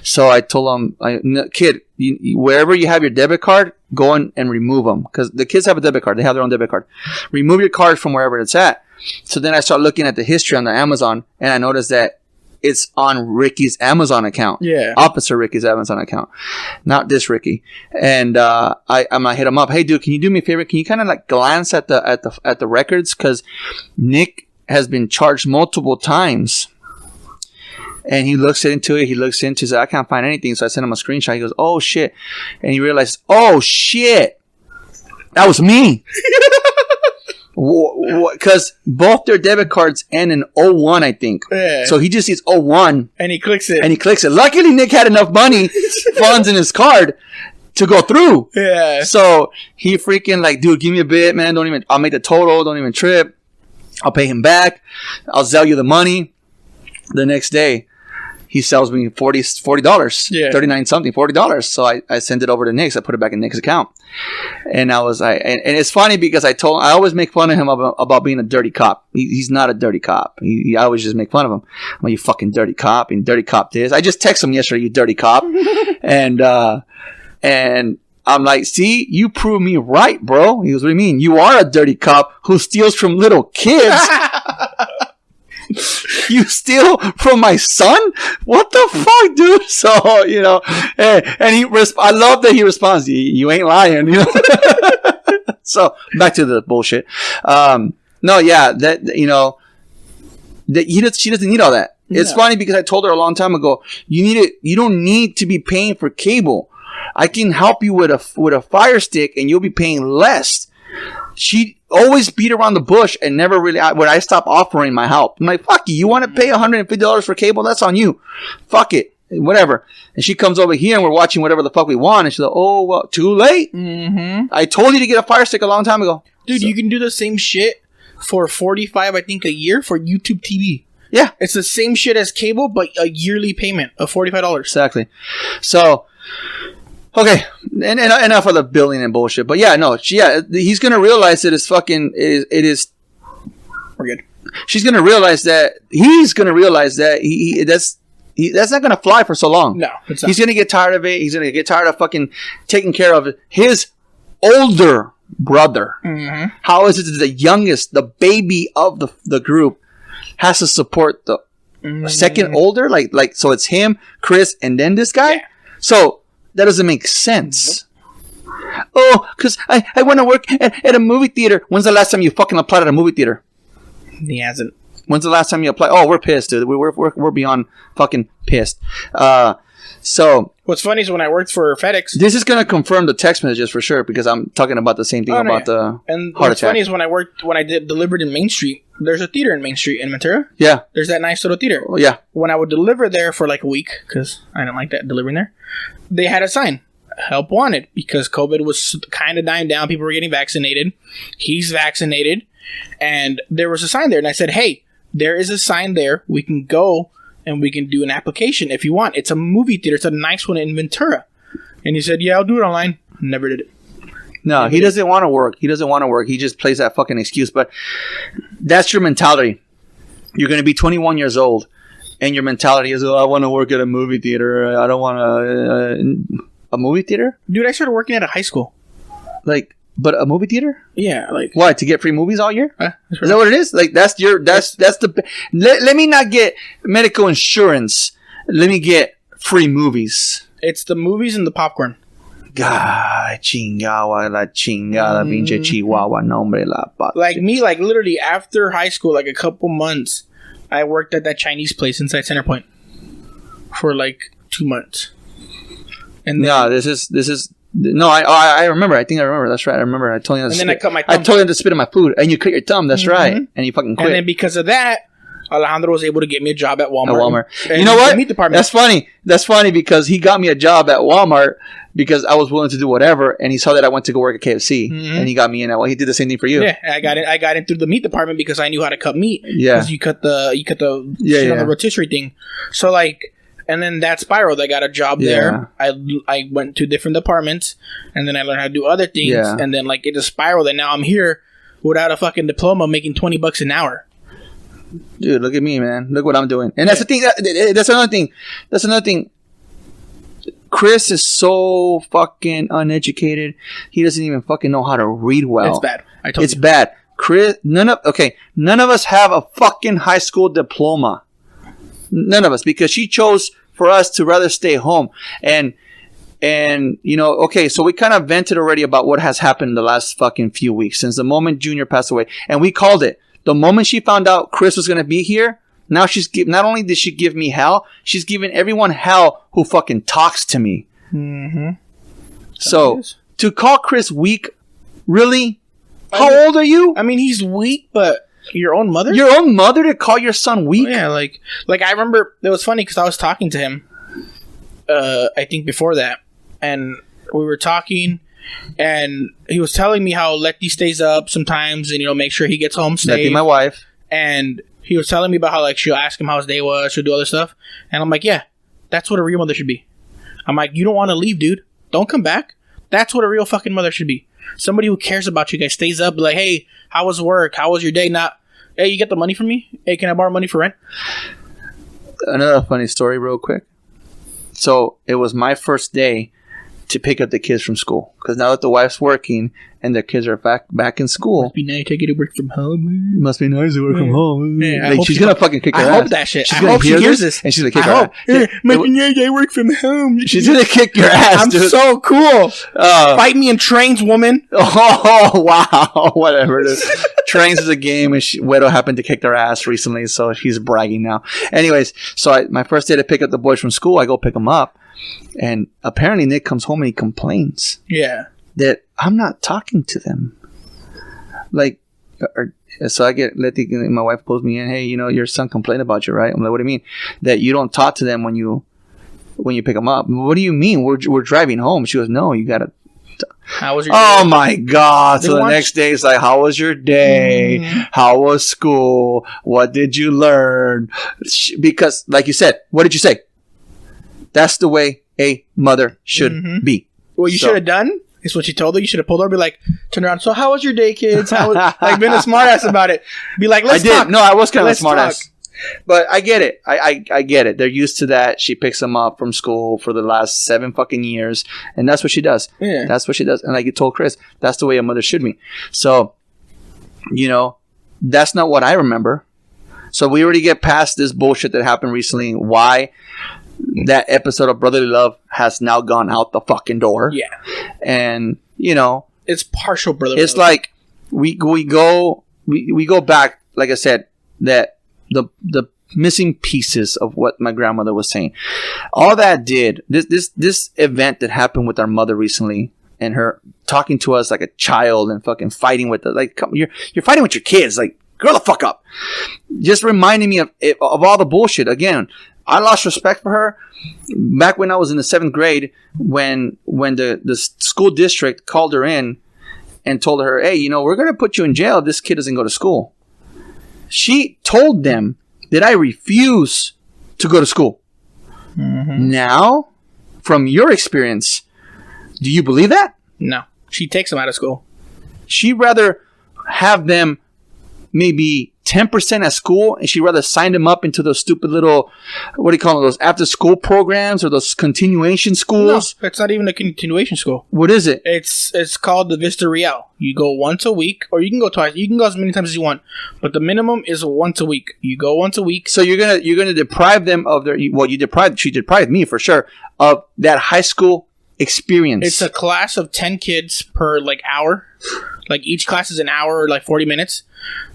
[SPEAKER 2] So I told him, kid, wherever you have your debit card, go in and remove them because the kids have a debit card. They have their own debit card. Remove your card from wherever it's at. So then I start looking at the history on the Amazon, and I noticed that it's on Ricky's Amazon account.
[SPEAKER 3] Yeah,
[SPEAKER 2] Officer Ricky's Amazon account, not this Ricky. And I'm gonna hit him up. Hey, dude, can you do me a favor? Can you kind of like glance at the records because Nick has been charged multiple times. And he looks into it. He said, I can't find anything. So I sent him a screenshot. He goes, oh, shit. And he realized, oh, shit. That was me. Because both their debit cards end in 01, I think.
[SPEAKER 3] Yeah.
[SPEAKER 2] So he just sees 01.
[SPEAKER 3] And he clicks it.
[SPEAKER 2] Luckily, Nick had enough money, funds in his card to go through.
[SPEAKER 3] Yeah.
[SPEAKER 2] So he freaking like, dude, give me a bit, man. I'll make the total. Don't even trip. I'll pay him back. I'll sell you the money. The next day, he sells me $40,
[SPEAKER 3] Yeah.
[SPEAKER 2] 39 something, $40. So I send it over to Nick's. I put it back in Nick's account. And I was like, and it's funny because I always make fun of him about being a dirty cop. He's not a dirty cop. I always just make fun of him. I'm like, you fucking dirty cop. And dirty cop this. I just texted him yesterday, you dirty cop. and I'm like, see, you prove me right, bro. He goes, what do you mean? You are a dirty cop who steals from little kids. You steal from my son? What the fuck, dude? So, you know, and I love that he responds, you ain't lying, you know. So, back to the bullshit. No, yeah, that, you know, she doesn't need all that. It's funny because I told her a long time ago, you don't need to be paying for cable. I can help you with a Fire Stick and you'll be paying less. She always beat around the bush and never really, when I stopped offering my help, I'm like, fuck you. You want to pay $150 for cable? That's on you. Fuck it. Whatever. And she comes over here and we're watching whatever the fuck we want. And she's like, oh, well, too late. Mm-hmm. I told you to get a Fire Stick a long time ago.
[SPEAKER 3] Dude, so. You can do the same shit for $45, I think, a year for YouTube TV.
[SPEAKER 2] Yeah.
[SPEAKER 3] It's the same shit as cable, but a yearly payment of $45.
[SPEAKER 2] Exactly. So, okay, and enough of the billing and bullshit. But yeah, no, he's gonna realize that it's fucking. It is.
[SPEAKER 3] We're good.
[SPEAKER 2] She's gonna realize that he's gonna realize that that's not gonna fly for so long.
[SPEAKER 3] No, it's not.
[SPEAKER 2] He's gonna get tired of it. He's gonna get tired of fucking taking care of his older brother. Mm-hmm. How is it that the youngest, the baby of the group, has to support the second older? Like so it's him, Chris, and then this guy. Yeah. So. That doesn't make sense. Oh, because I want to work at a movie theater. When's the last time you fucking applied at a movie theater?
[SPEAKER 3] He hasn't.
[SPEAKER 2] When's the last time you applied? Oh, we're pissed, dude. We're beyond fucking pissed. So
[SPEAKER 3] what's funny is when I worked for FedEx.
[SPEAKER 2] This is gonna confirm the text messages for sure because I'm talking about the same thing about the
[SPEAKER 3] and
[SPEAKER 2] heart
[SPEAKER 3] what's
[SPEAKER 2] attack.
[SPEAKER 3] Funny is when I delivered in Main Street. There's a theater in Main Street in Ventura.
[SPEAKER 2] Yeah.
[SPEAKER 3] There's that nice little theater.
[SPEAKER 2] Oh, yeah.
[SPEAKER 3] When I would deliver there for like a week, because I didn't like that delivering there, they had a sign, help wanted, because COVID was kind of dying down. People were getting vaccinated. He's vaccinated. And there was a sign there. And I said, hey, there is a sign there. We can go and we can do an application if you want. It's a movie theater. It's a nice one in Ventura. And he said, yeah, I'll do it online. Never did it.
[SPEAKER 2] No, he doesn't want to work. He doesn't want to work. He just plays that fucking excuse. But that's your mentality. You're going to be 21 years old, and your mentality is, oh, I want to work at a movie theater. I don't want a movie theater?
[SPEAKER 3] Dude, I started working at a high school.
[SPEAKER 2] Like, but a movie theater?
[SPEAKER 3] Yeah, like
[SPEAKER 2] why? To get free movies all year?
[SPEAKER 3] Right.
[SPEAKER 2] Is that what it is? Like, that's the. Let me not get medical insurance. Let me get free movies.
[SPEAKER 3] It's the movies and the popcorn.
[SPEAKER 2] God, chingada, la chingada, pinche chihuahua, nombre la pata.
[SPEAKER 3] Like me, like literally after high school, like a couple months, I worked at that Chinese place inside Centerpoint for like 2 months. And then,
[SPEAKER 2] no, this is no. I remember. I think I remember. That's right. I remember. I told you.
[SPEAKER 3] And then I cut my thumb.
[SPEAKER 2] I told you to spit in my food, and you cut your thumb. That's right. And you fucking quit.
[SPEAKER 3] And then because of that, Alejandro was able to get me a job at Walmart.
[SPEAKER 2] You know what?
[SPEAKER 3] The meat department.
[SPEAKER 2] That's funny. That's funny because he got me a job at Walmart because I was willing to do whatever, and he saw that I went to go work at KFC, and he got me in. Well, he did the same thing for you.
[SPEAKER 3] Yeah, I got in through the meat department because I knew how to cut meat.
[SPEAKER 2] Yeah,
[SPEAKER 3] because you cut the shit on the rotisserie thing. So like, and then that spiraled. I got a job there. I went to different departments, and then I learned how to do other things. Yeah. And then like it just spiraled, and now I'm here without a fucking diploma, making $20 an hour.
[SPEAKER 2] Dude, look at me, man. Look what I'm doing. And that's the thing. That's another thing. That's another thing. Chris is so fucking uneducated. He doesn't even fucking know how to read well.
[SPEAKER 3] It's bad. I told you.
[SPEAKER 2] It's bad. Chris, none of us have a fucking high school diploma. None of us, because she chose for us to rather stay home. And you know, okay, so we kind of vented already about what has happened in the last fucking few weeks since the moment Junior passed away, and we called it. The moment she found out Chris was going to be here, now not only did she give me hell, she's giving everyone hell who fucking talks to me. Mm-hmm. So, to call Chris weak, really? How old are you?
[SPEAKER 3] I mean, he's weak, but your own mother?
[SPEAKER 2] Your own mother to call your son weak?
[SPEAKER 3] Yeah, like I remember, it was funny because I was talking to him, I think before that, and we were talking, and he was telling me how Letty stays up sometimes and, you know, make sure he gets home safe.
[SPEAKER 2] Letty, my wife.
[SPEAKER 3] And he was telling me about how, like, she'll ask him how his day was, she'll do other stuff. And I'm like, yeah, that's what a real mother should be. I'm like, you don't want to leave, dude. Don't come back. That's what a real fucking mother should be. Somebody who cares about you guys, stays up, like, hey, how was work? How was your day? Not, hey, you get the money from me? Hey, can I borrow money for rent?
[SPEAKER 2] Another funny story real quick. So it was my first day to pick up the kids from school. Because now that the wife's working and the kids are back in school.
[SPEAKER 3] Must be nice to get to work from home.
[SPEAKER 2] It must be nice to work from home.
[SPEAKER 3] Yeah,
[SPEAKER 2] like, she's going to fucking kick her ass.
[SPEAKER 3] I hope that shit.
[SPEAKER 2] She's
[SPEAKER 3] I hope she hears this.
[SPEAKER 2] And she's going to kick her ass.
[SPEAKER 3] Yeah, must be nice to work from home.
[SPEAKER 2] She's going to kick your ass,
[SPEAKER 3] I'm
[SPEAKER 2] dude.
[SPEAKER 3] so cool. Fight me in trains, woman.
[SPEAKER 2] Oh, wow. Whatever it is. Trains is a game, and Wedo happened to kick their ass recently, so he's bragging now. Anyways, so my first day to pick up the boys from school, I go pick them up, and apparently Nick comes home and he complains.
[SPEAKER 3] Yeah.
[SPEAKER 2] That I'm not talking to them. Like, so I get Letty, my wife pulls me in. Hey, your son complained about you, right? I'm like, what do you mean? That you don't talk to them when you pick them up? What do you mean? We're driving home. She goes, no, you gotta.
[SPEAKER 3] How was your
[SPEAKER 2] day? My God.
[SPEAKER 3] They
[SPEAKER 2] so the next day it's like, how was your day? How was school? What did you learn? Because, like you said, what did you say? That's the way a mother should be.
[SPEAKER 3] What you should have done is what she told her. You should have pulled her and be like, turn around. So how was your day, kids? Like, been a smart ass about it. Be like, let's talk.
[SPEAKER 2] No, I was kind of a smart ass. But I get it. I get it. They're used to that. She picks them up from school for the last 7 fucking years. And that's what she does.
[SPEAKER 3] Yeah.
[SPEAKER 2] That's what she does. And like you told Chris, that's the way a mother should be. So, that's not what I remember. So we already get past this bullshit that happened recently. Why that episode of Brotherly Love has now gone out the fucking door.
[SPEAKER 3] Yeah.
[SPEAKER 2] And,
[SPEAKER 3] it's partial brotherly
[SPEAKER 2] it's
[SPEAKER 3] love.
[SPEAKER 2] like we go back, like I said, that the missing pieces of what my grandmother was saying. All that did, this event that happened with our mother recently, and her talking to us like a child and fucking fighting with us. Like, you're fighting with your kids. Like, grow the fuck up. Just reminding me of all the bullshit. Again, I lost respect for her back when I was in the 7th grade when the school district called her in and told her, hey, we're going to put you in jail if this kid doesn't go to school. She told them that I refuse to go to school. Mm-hmm. Now, from your experience, do you believe that?
[SPEAKER 3] No. She takes them out of school.
[SPEAKER 2] She'd rather have them maybe 10% at school, and she'd rather sign them up into those stupid little, what do you call them, those after-school programs or those continuation schools?
[SPEAKER 3] No, it's not even a continuation school.
[SPEAKER 2] What is it?
[SPEAKER 3] It's called the Vista Real. You go once a week, or you can go twice. You can go as many times as you want, but the minimum is once a week. You go once a week.
[SPEAKER 2] So you're gonna deprive them of their, she deprived me for sure of that high school experience.
[SPEAKER 3] It's a class of 10 kids per hour. Like, each class is an hour or 40 minutes.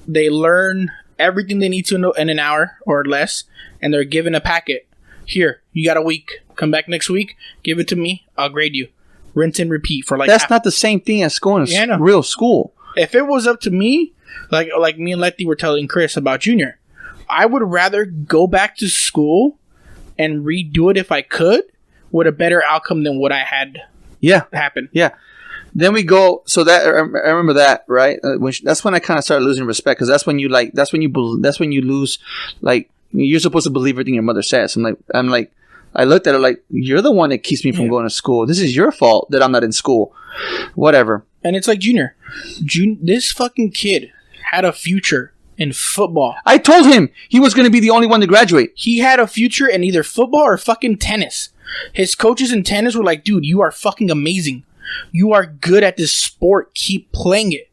[SPEAKER 3] They learn everything they need to know in an hour or less, and they're given a packet. Here, you got a week. Come back next week. Give it to me. I'll grade you. Rinse and repeat for
[SPEAKER 2] That's not the same thing as going to real school.
[SPEAKER 3] If it was up to me, like me and Letty were telling Chris about Junior, I would rather go back to school and redo it if I could with a better outcome than what I had happen.
[SPEAKER 2] Yeah. Then we go. So that I remember that, right? That's when I kind of started losing respect, because that's when you lose. Like, you're supposed to believe everything your mother says. I'm like, I looked at her like, you're the one that keeps me from going to school. This is your fault that I'm not in school. Whatever.
[SPEAKER 3] And it's like Junior, this fucking kid had a future in football.
[SPEAKER 2] I told him he was going to be the only one to graduate.
[SPEAKER 3] He had a future in either football or fucking tennis. His coaches in tennis were like, dude, you are fucking amazing. You are good at this sport. Keep playing it.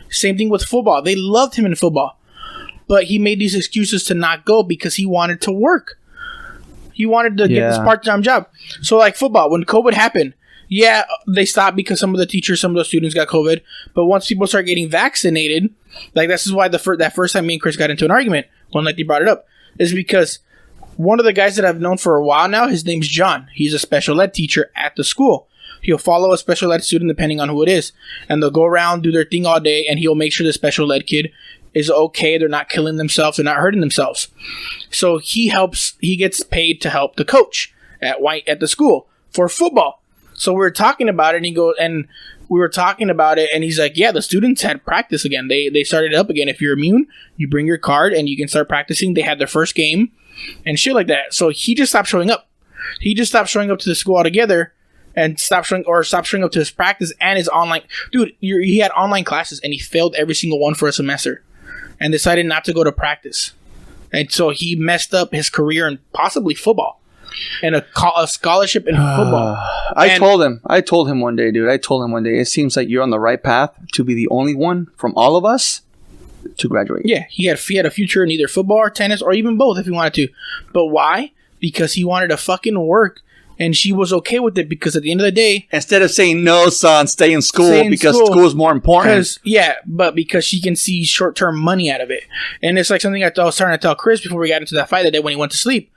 [SPEAKER 3] Same thing with football. They loved him in football. But he made these excuses to not go because he wanted to work. He wanted to get this part-time job. So, like football, when COVID happened, they stopped because some of the teachers, some of the students got COVID. But once people start getting vaccinated, this is why that first time me and Chris got into an argument, when they brought it up, is because one of the guys that I've known for a while now, his name's John. He's a special ed teacher at the school. He'll follow a special ed student depending on who it is. And they'll go around, do their thing all day, and he'll make sure the special ed kid is okay. They're not killing themselves. They're not hurting themselves. So he gets paid to help the coach at the school for football. So we're talking about it, and we were talking about it, and he's like, yeah, the students had practice again. They started up again. If you're immune, you bring your card and you can start practicing. They had their first game and shit like that. So he just stopped showing up. He just stopped showing up to the school altogether and stopped showing up to his practice and his online. Dude, he had online classes and he failed every single one for a semester and decided not to go to practice. And so he messed up his career in possibly football and a scholarship in football.
[SPEAKER 2] I told him one day, dude. It seems like you're on the right path to be the only one from all of us to graduate.
[SPEAKER 3] Yeah, he had a future in either football or tennis or even both if he wanted to. But why? Because he wanted to fucking work. And she was okay with it because at the end of the day...
[SPEAKER 2] Instead of saying, no, son, stay in school because school is more important.
[SPEAKER 3] But because she can see short-term money out of it. And it's like something I was trying to tell Chris before we got into that fight that day when he went to sleep.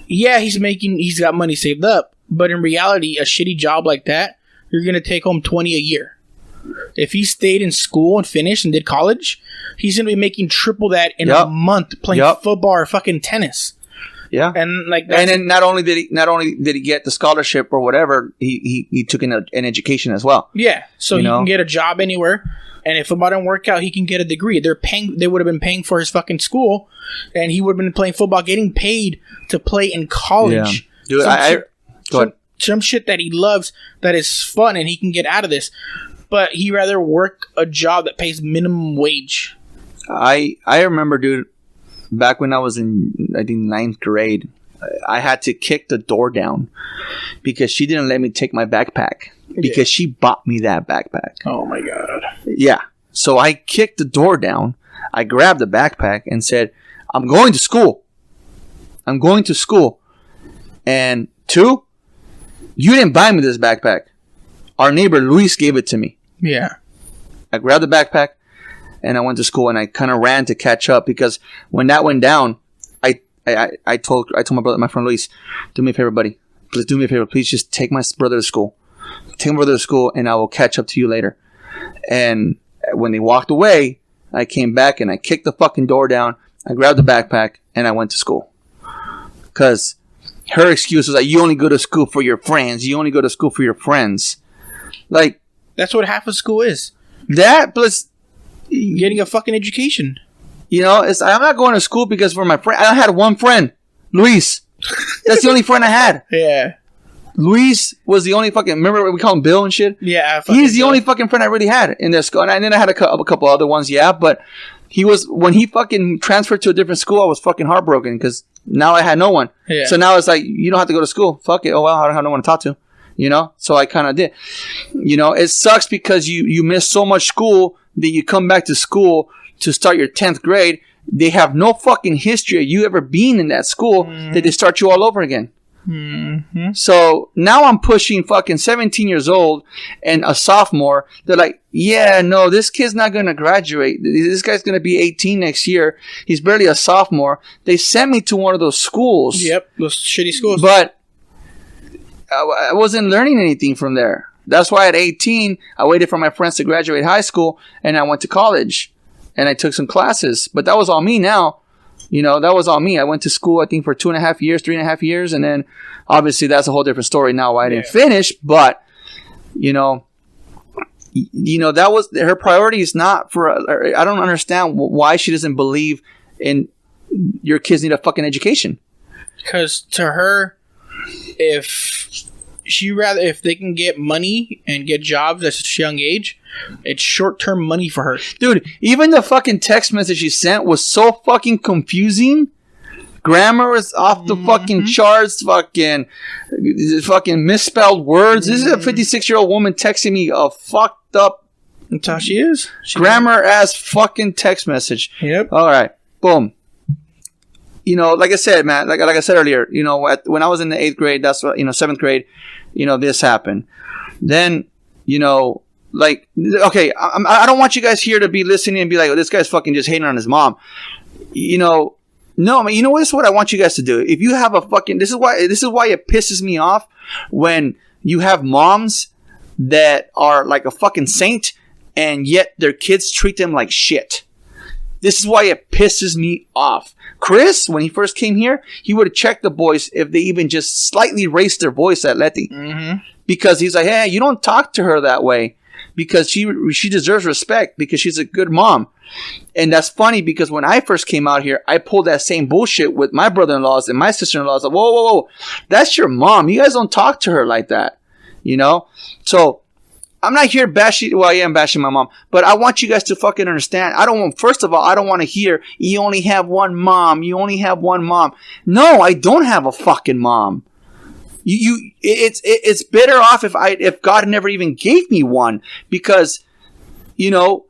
[SPEAKER 3] Yeah, he's got money saved up. But in reality, a shitty job like that, you're going to take home $20 a year. If he stayed in school and finished and did college, he's going to be making triple that in a month playing football or fucking tennis.
[SPEAKER 2] Yeah,
[SPEAKER 3] and like,
[SPEAKER 2] and then not only did he get the scholarship or whatever, he took an education as well.
[SPEAKER 3] Yeah, so he can get a job anywhere, and if football didn't work out, he can get a degree. They would have been paying for his fucking school, and he would have been playing football, getting paid to play in college.
[SPEAKER 2] Yeah. Dude,
[SPEAKER 3] some shit that he loves, that is fun, and he can get out of this, but he rather work a job that pays minimum wage.
[SPEAKER 2] I remember, dude. Back when I was in, I think, 9th grade, I had to kick the door down because she didn't let me take my backpack because she bought me that backpack.
[SPEAKER 3] Oh, my God.
[SPEAKER 2] Yeah. So I kicked the door down. I grabbed the backpack and said, I'm going to school. And 2, you didn't buy me this backpack. Our neighbor Luis gave it to me.
[SPEAKER 3] Yeah.
[SPEAKER 2] I grabbed the backpack. And I went to school and I kind of ran to catch up because when that went down, I told my friend Luis, do me a favor, buddy. Please do me a favor. Please just take my brother to school. Take my brother to school and I will catch up to you later. And when they walked away, I came back and I kicked the fucking door down. I grabbed the backpack and I went to school. Because her excuse was like, you only go to school for your friends. Like,
[SPEAKER 3] that's what half of school is.
[SPEAKER 2] That plus...
[SPEAKER 3] getting a fucking education.
[SPEAKER 2] I'm not going to school because for my friend. I had one friend, Luis. That's the only friend I had.
[SPEAKER 3] Yeah.
[SPEAKER 2] Luis was the only fucking. Remember we call him Bill and shit.
[SPEAKER 3] Yeah.
[SPEAKER 2] He's the only fucking friend I really had in their school, and then I had a couple other ones. Yeah, but he was when he fucking transferred to a different school. I was fucking heartbroken because now I had no one. Yeah. So now it's like you don't have to go to school. Fuck it. Oh well, I don't have no one to talk to. So I kind of did. It sucks because you miss so much school. That you come back to school to start your 10th grade, they have no fucking history of you ever being in that school, that they start you all over again. Mm-hmm. So now I'm pushing fucking 17 years old and a sophomore. They're like, yeah, no, this kid's not going to graduate. This guy's going to be 18 next year. He's barely a sophomore. They sent me to one of those schools.
[SPEAKER 3] Yep, those shitty schools.
[SPEAKER 2] But I wasn't learning anything from there. That's why at 18, I waited for my friends to graduate high school, and I went to college, and I took some classes. But that was all me now. That was all me. I went to school, I think, for 3.5 years, and then, obviously, that's a whole different story now why I didn't finish. But, that was, her priority is not for, I don't understand why she doesn't believe in your kids need a fucking education.
[SPEAKER 3] Because to her, if they can get money and get jobs at such a young age, it's short-term money for her. Dude,
[SPEAKER 2] even the fucking text message she sent was so fucking confusing. Grammar was off the fucking charts. Fucking misspelled words. This is a 56-year-old woman texting me a fucked up.
[SPEAKER 3] That's how she is.
[SPEAKER 2] Grammar-ass fucking text message.
[SPEAKER 3] Yep.
[SPEAKER 2] All right. Boom. Like I said, man, like I said earlier, when I was in the 8th grade, that's what, 7th grade, this happened. Then, okay, I don't want you guys here to be listening and be like, oh, this guy's fucking just hating on his mom. No, I mean, this is what I want you guys to do. If you have a fucking, this is why it pisses me off when you have moms that are like a fucking saint and yet their kids treat them like shit. This is why it pisses me off. Chris, when he first came here, he would have checked the boys if they even just slightly raised their voice at Letty. Mm-hmm. Because he's like, hey, you don't talk to her that way. because she deserves respect because she's a good mom. And that's funny because when I first came out here, I pulled that same bullshit with my brother-in-laws and my sister-in-laws. Like, whoa. That's your mom. You guys don't talk to her like that. You know? So I'm not here bashing. Well, I am bashing my mom. But I want you guys to fucking understand. First of all, I don't want to hear you only have one mom. You only have one mom. No, I don't have a fucking mom. It's better off if God never even gave me one, because, you know,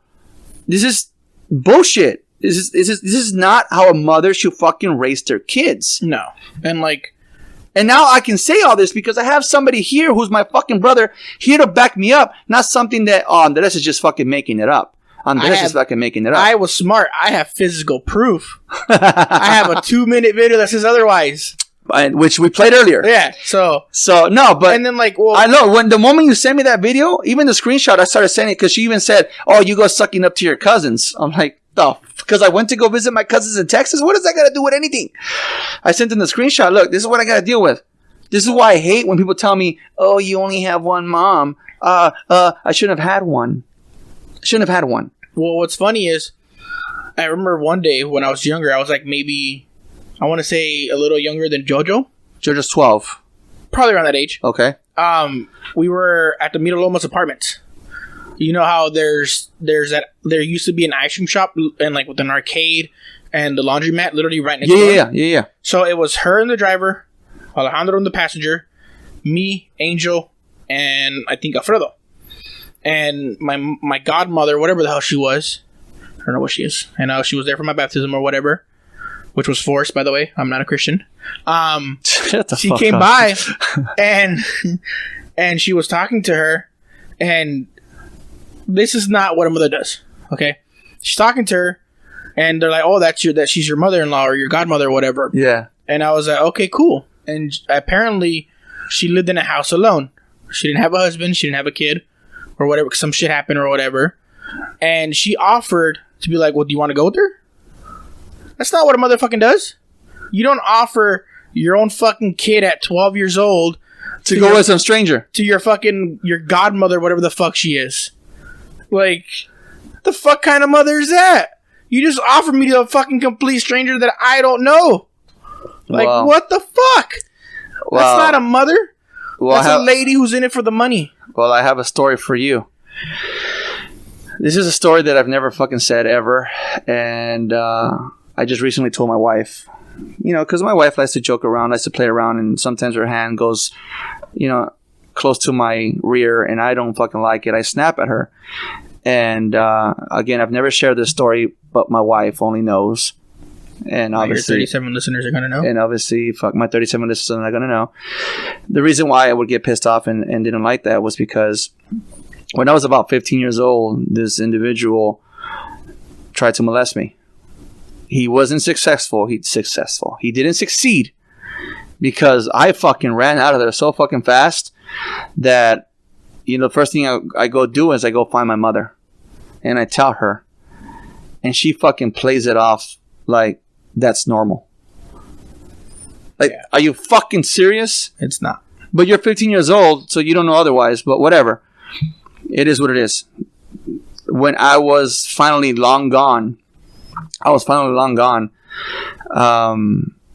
[SPEAKER 2] this is bullshit. This is not how a mother should fucking raise their kids.
[SPEAKER 3] No.
[SPEAKER 2] And now I can say all this because I have somebody here who's my fucking brother here to back me up, not something that Andres is just fucking making it up. Andres is fucking making it up.
[SPEAKER 3] I was smart. I have physical proof. I have a 2-minute video that says otherwise.
[SPEAKER 2] Which we played earlier.
[SPEAKER 3] Yeah, so
[SPEAKER 2] no, but
[SPEAKER 3] and then
[SPEAKER 2] I know when the moment you sent me that video, even the screenshot, I started sending it because she even said, "Oh, you go sucking up to your cousins." I'm like, because I went to go visit my cousins in Texas. What does that got to do with anything? I sent them the screenshot. Look, this is what I got to deal with. This is why I hate when people tell me, "Oh, you only have one mom." I shouldn't have had one.
[SPEAKER 3] Well, what's funny is, I remember one day when I was younger, I was like maybe, I want to say a little younger than JoJo.
[SPEAKER 2] JoJo's 12.
[SPEAKER 3] Probably around that age.
[SPEAKER 2] Okay.
[SPEAKER 3] We were at the Mira Lomas apartments. You know how there used to be an ice cream shop and with an arcade and the laundromat literally right next door?
[SPEAKER 2] Yeah.
[SPEAKER 3] So it was her and the driver, Alejandro and the passenger, me, Angel, and I think Alfredo. And my godmother, whatever the hell she was, I don't know what she is. I know she was there for my baptism or whatever, which was forced, by the way. I'm not a Christian. She came by and she was talking to her, and this is not what a mother does. Okay, she's talking to her, and they're like, "Oh, that she's your mother-in-law or your godmother or whatever."
[SPEAKER 2] Yeah.
[SPEAKER 3] And I was like, "Okay, cool." And apparently, she lived in a house alone. She didn't have a husband. She didn't have a kid, or whatever. Some shit happened or whatever, and she offered to be like, "Well, do you want to go with her?" That's not what a motherfucking does. You don't offer your own fucking kid at 12 years old
[SPEAKER 2] to go with some stranger.
[SPEAKER 3] To your godmother, whatever the fuck she is. The fuck kind of mother is that? You just offered me to a fucking complete stranger that I don't know. What the fuck? That's not a mother. That's a lady who's in it for the money.
[SPEAKER 2] Well, I have a story for you. This is a story that I've never fucking said ever. And, I just recently told my wife, because my wife likes to joke around, likes to play around, and sometimes her hand goes, close to my rear, and I don't fucking like it. I snap at her. And, again, I've never shared this story, but my wife only knows. And obviously,
[SPEAKER 3] your 37 listeners are going to know.
[SPEAKER 2] And obviously, my 37 listeners are going to know. The reason why I would get pissed off and didn't like that was because when I was about 15 years old, this individual tried to molest me. He wasn't successful. He didn't succeed because I fucking ran out of there so fucking fast that, the first thing I go do is I go find my mother and I tell her, and she fucking plays it off like that's normal. Are you fucking serious?
[SPEAKER 3] It's not.
[SPEAKER 2] But you're 15 years old, so you don't know otherwise, but whatever. It is what it is. When I was finally long gone,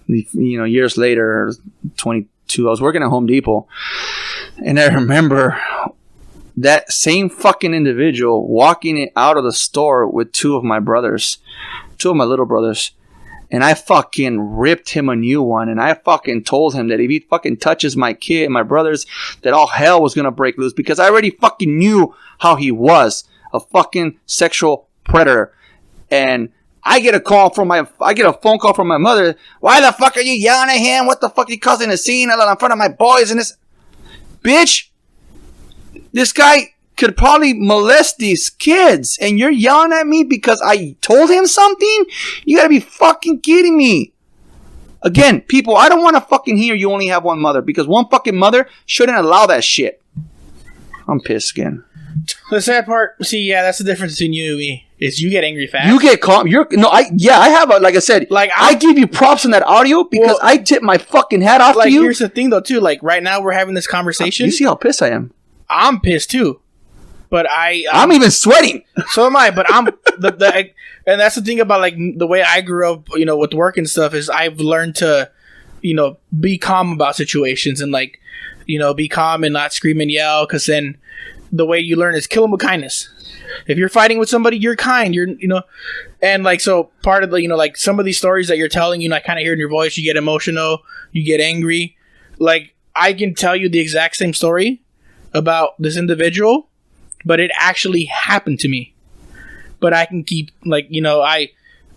[SPEAKER 2] years later, 22, I was working at Home Depot, and I remember that same fucking individual walking out of the store with two of my little brothers, and I fucking ripped him a new one, and I fucking told him that if he fucking touches my brothers, that all hell was gonna break loose, because I already fucking knew how he was, a fucking sexual predator. And I get a phone call from my mother. Why the fuck are you yelling at him? What the fuck are you causing a scene in front of my boys and this? Bitch, this guy could probably molest these kids, and you're yelling at me because I told him something? You gotta be fucking kidding me. Again, people, I don't want to fucking hear you only have one mother, because one fucking mother shouldn't allow that shit. I'm pissed again.
[SPEAKER 3] The sad part, that's the difference between you and me, is you get angry fast.
[SPEAKER 2] You get calm. I have like I said, I give you props in that audio because I tip my fucking hat off to you.
[SPEAKER 3] Here's the thing though too, right now we're having this conversation.
[SPEAKER 2] You see how pissed I am.
[SPEAKER 3] I'm pissed too. But
[SPEAKER 2] I'm even sweating.
[SPEAKER 3] So am I. But I'm and that's the thing about like the way I grew up, you know, with work and stuff is I've learned to, you know, be calm about situations and like, you know, be calm and not scream and yell. Because then the way you learn is kill them with kindness. If you're fighting with somebody, you're kind. You're, you know, and like so part of the, you know, like some of these stories that you're telling, you know, I kind of hear in your voice. You get emotional. You get angry. Like I can tell you the exact same story about this individual, but it actually happened to me. But I can keep, like, you know, I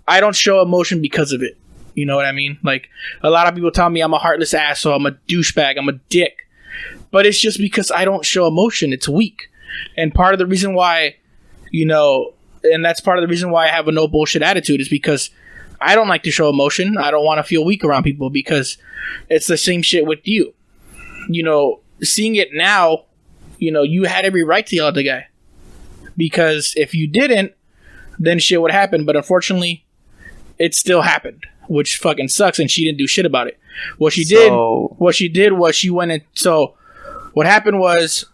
[SPEAKER 3] don't show emotion because of it. You know what I mean? Like, a lot of people tell me I'm a heartless asshole, I'm a douchebag, I'm a dick. But it's just because I don't show emotion. It's weak. And part of the reason why, you know, and that's part of the reason why I have a no bullshit attitude is because I don't like to show emotion. I don't want to feel weak around people because it's the same shit with you. You know, seeing it now, you know, you had every right to yell at the guy. Because if you didn't, then shit would happen. But unfortunately, it still happened, which fucking sucks. And she didn't do shit about it. What she did was she went and so what happened was,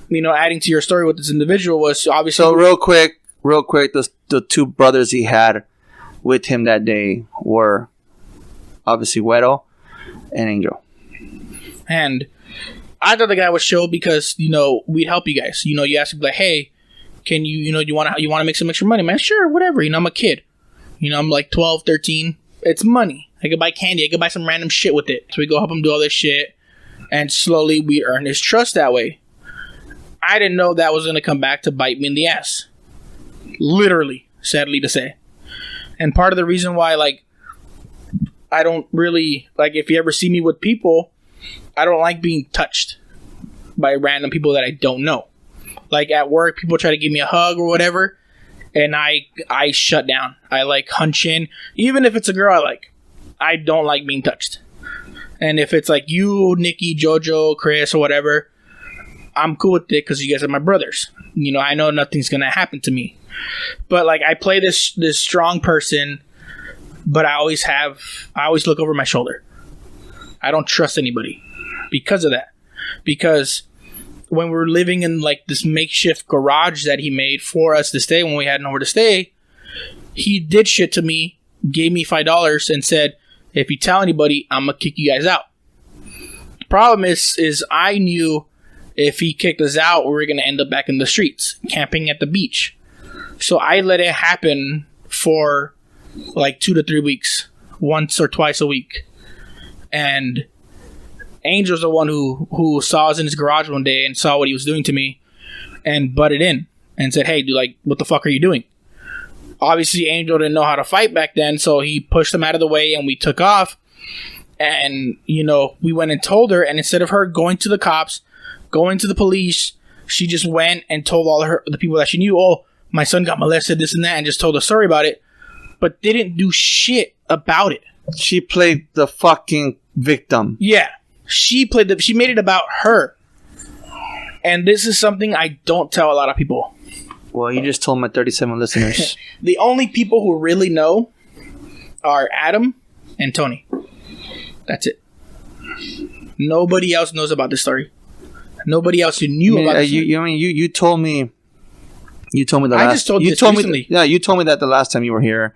[SPEAKER 3] you know, adding to your story with this individual was obviously.
[SPEAKER 2] So real quick, the two brothers he had with him that day were obviously Wedo and Angel.
[SPEAKER 3] And I thought the guy was chill because, you know, we'd help you guys. You know, you ask him like, hey, can you, you know, you want to make some extra money, man? Sure, whatever. You know, I'm a kid. You know, I'm like 12, 13. It's money. I could buy candy. I could buy some random shit with it. So we go help him do all this shit. And slowly we earn his trust that way. I didn't know that was going to come back to bite me in the ass. Literally, sadly to say. And part of the reason why, like, I don't really, like, if you ever see me with people, I don't like being touched by random people that I don't know. Like at work, people try to give me a hug or whatever, and I shut down. I like hunch in, even if it's a girl I like. I don't like being touched. And if it's like you, Nikki, Jojo, Chris, or whatever, I'm cool with it because you guys are my brothers. You know, I know nothing's gonna happen to me. But like I play this strong person, but I always look over my shoulder. I don't trust anybody because of that. Because when we were living in like this makeshift garage that he made for us to stay when we had nowhere to stay, he did shit to me, gave me $5 and said, if you tell anybody, I'm gonna kick you guys out. The problem is I knew if he kicked us out, we were gonna end up back in the streets, camping at the beach. So I let it happen for like 2 to 3 weeks, once or twice a week. And Angel's the one who saw us in his garage one day and saw what he was doing to me and butted in and said, hey, dude, like, what the fuck are you doing? Obviously, Angel didn't know how to fight back then, so he pushed him out of the way and we took off. And, you know, we went and told her, and instead of her going to the cops, going to the police, she just went and told all the people that she knew, oh, my son got molested, this and that, and just told a story about it, but didn't do shit about it.
[SPEAKER 2] She played the fucking victim.
[SPEAKER 3] Yeah. She made it about her. And this is something I don't tell a lot of people.
[SPEAKER 2] Well, you just told my 37 listeners.
[SPEAKER 3] The only people who really know are Adam and Tony. That's it. Nobody else knows about this story. Nobody else who knew about this story.
[SPEAKER 2] You told me. You told me the last.
[SPEAKER 3] I just told you this recently.
[SPEAKER 2] You told me that the last time you were here.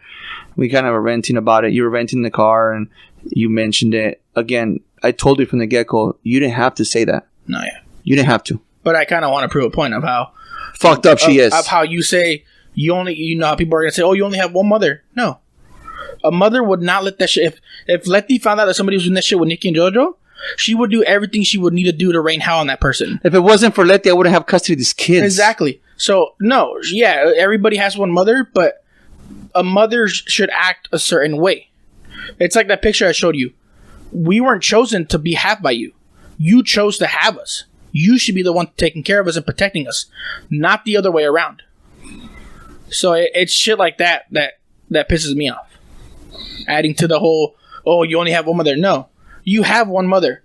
[SPEAKER 2] We kind of were venting about it. You were venting in the car, and you mentioned it again. I told you from the get-go, you didn't have to say that.
[SPEAKER 3] No, yeah.
[SPEAKER 2] You didn't have to.
[SPEAKER 3] But I kind of want to prove a point of how
[SPEAKER 2] fucked up she is.
[SPEAKER 3] Of how you say you know how people are going to say, oh, you only have one mother. No. A mother would not let that shit. If Letty found out that somebody was doing that shit with Nikki and Jojo, she would do everything she would need to do to rain hell on that person.
[SPEAKER 2] If it wasn't for Letty, I wouldn't have custody of these kids.
[SPEAKER 3] Exactly. So, no. Yeah, everybody has one mother, but a mother should act a certain way. It's like that picture I showed you. We weren't chosen to be had by you. You chose to have us. You should be the one taking care of us and protecting us, not the other way around. So it's shit like that pisses me off. Adding to the whole, oh, you only have one mother. No, you have one mother,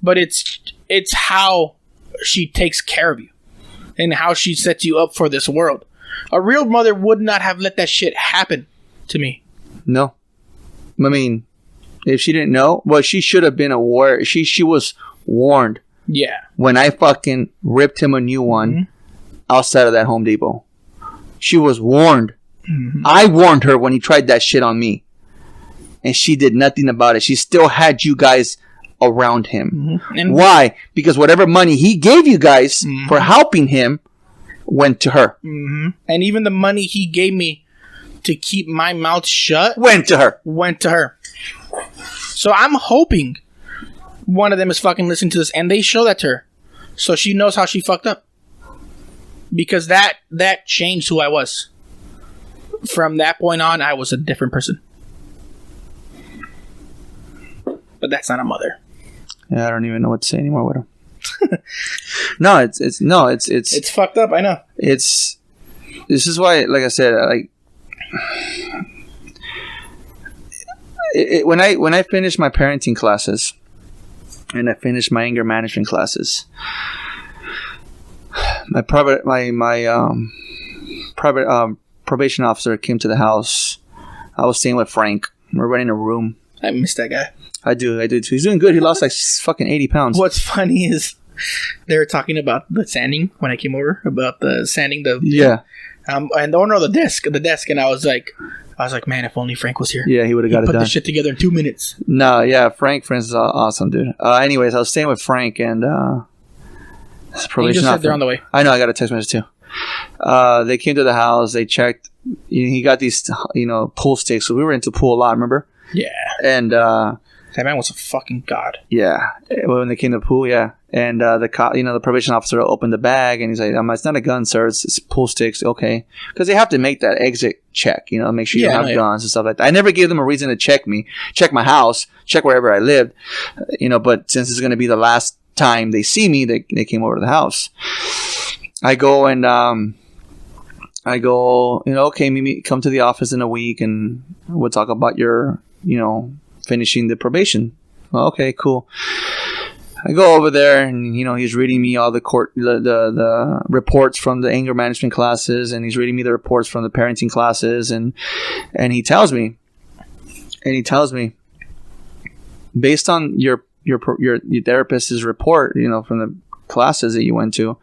[SPEAKER 3] but it's how she takes care of you and how she sets you up for this world. A real mother would not have let that shit happen to me.
[SPEAKER 2] No. I mean, if she didn't know, well, she should have been aware. She was warned.
[SPEAKER 3] Yeah.
[SPEAKER 2] When I fucking ripped him a new one, outside of that Home Depot. She was warned. Mm-hmm. I warned her when he tried that shit on me. And she did nothing about it. She still had you guys around him. Mm-hmm. And why? Because whatever money he gave you guys for helping him went to her.
[SPEAKER 3] Mm-hmm. And even the money he gave me to keep my mouth shut
[SPEAKER 2] went to her.
[SPEAKER 3] So I'm hoping one of them is fucking listening to this and they show that to her. So she knows how she fucked up. Because that changed who I was. From that point on, I was a different person. But that's not a mother.
[SPEAKER 2] Yeah, I don't even know what to say anymore with him. It's
[SPEAKER 3] fucked up. I know.
[SPEAKER 2] This is why, like I said, when I finished my parenting classes and I finished my anger management classes, my probation officer came to the house. I was staying with Frank. We're renting a room.
[SPEAKER 3] I miss that guy.
[SPEAKER 2] I do too. He's doing good. He lost like fucking 80 pounds.
[SPEAKER 3] What's funny is they were talking about the sanding when I came over, about the sanding the and the owner of the desk, and I was like, man, if only Frank was here.
[SPEAKER 2] Yeah, he would have got it done.
[SPEAKER 3] Put this shit together in 2 minutes.
[SPEAKER 2] No, yeah, Frank is awesome, dude. Anyways, I was staying with Frank and probation officer.
[SPEAKER 3] They're on the way.
[SPEAKER 2] I know. I got a text message too. They came to the house. They checked. He got these, pool sticks. So we were into pool a lot. Remember?
[SPEAKER 3] Yeah.
[SPEAKER 2] And
[SPEAKER 3] that man was a fucking god.
[SPEAKER 2] Yeah. When they came to the pool, yeah. And the probation officer opened the bag and he's like, "It's not a gun, sir. It's pool sticks." Okay. Because they have to make that exit check. Make sure you don't have guns and stuff like that. I never gave them a reason to check me, check my house, check wherever I lived. But since it's going to be the last time they see me, they came over to the house. I go, okay, maybe come to the office in a week and we'll talk about your, finishing the probation. Well, okay, cool. I go over there and, he's reading me all the reports from the anger management classes, and he's reading me the reports from the parenting classes, and he tells me, based on your therapist's report, from the classes that you went to,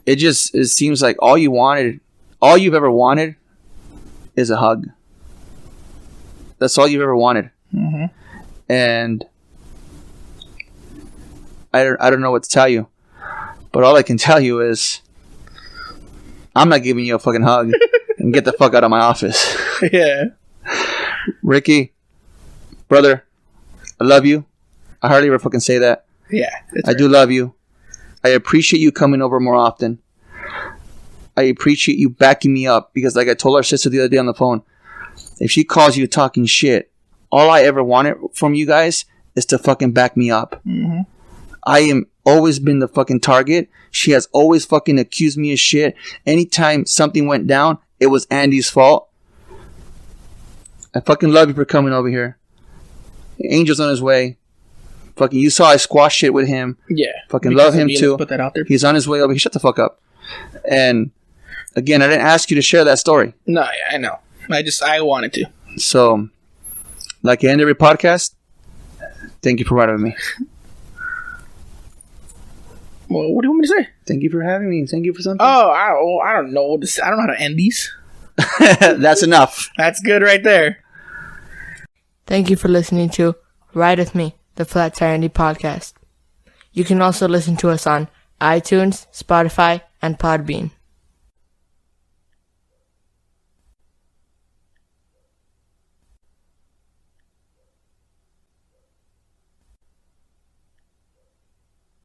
[SPEAKER 2] it seems like all you've ever wanted is a hug. That's all you've ever wanted. Mm-hmm. And I don't know what to tell you, but all I can tell you is I'm not giving you a fucking hug and get the fuck out of my office.
[SPEAKER 3] Yeah.
[SPEAKER 2] Ricky, brother, I love you. I hardly ever fucking say that.
[SPEAKER 3] Yeah.
[SPEAKER 2] I do love you. I appreciate you coming over more often. I appreciate you backing me up, because like I told our sister the other day on the phone, if she calls you talking shit, all I ever wanted from you guys is to fucking back me up. Mm-hmm. I am always been the fucking target. She has always fucking accused me of shit. Anytime something went down, it was Andy's fault. I fucking love you for coming over here. Angel's on his way. Fucking, you saw I squashed shit with him.
[SPEAKER 3] Yeah.
[SPEAKER 2] Fucking love him too.
[SPEAKER 3] Put that out there.
[SPEAKER 2] He's on his way over here. Shut the fuck up. And again, I didn't ask you to share that story.
[SPEAKER 3] No, I know. I wanted to.
[SPEAKER 2] So, like I end every podcast, thank you for riding with me.
[SPEAKER 3] Well, what do you want me to say?
[SPEAKER 2] Thank you for having me. Thank you for something.
[SPEAKER 3] Oh, I don't know. I don't know how to end these.
[SPEAKER 2] That's enough.
[SPEAKER 3] That's good right there.
[SPEAKER 1] Thank you for listening to Ride With Me, the Flat Tire Indie Podcast. You can also listen to us on iTunes, Spotify, and Podbean.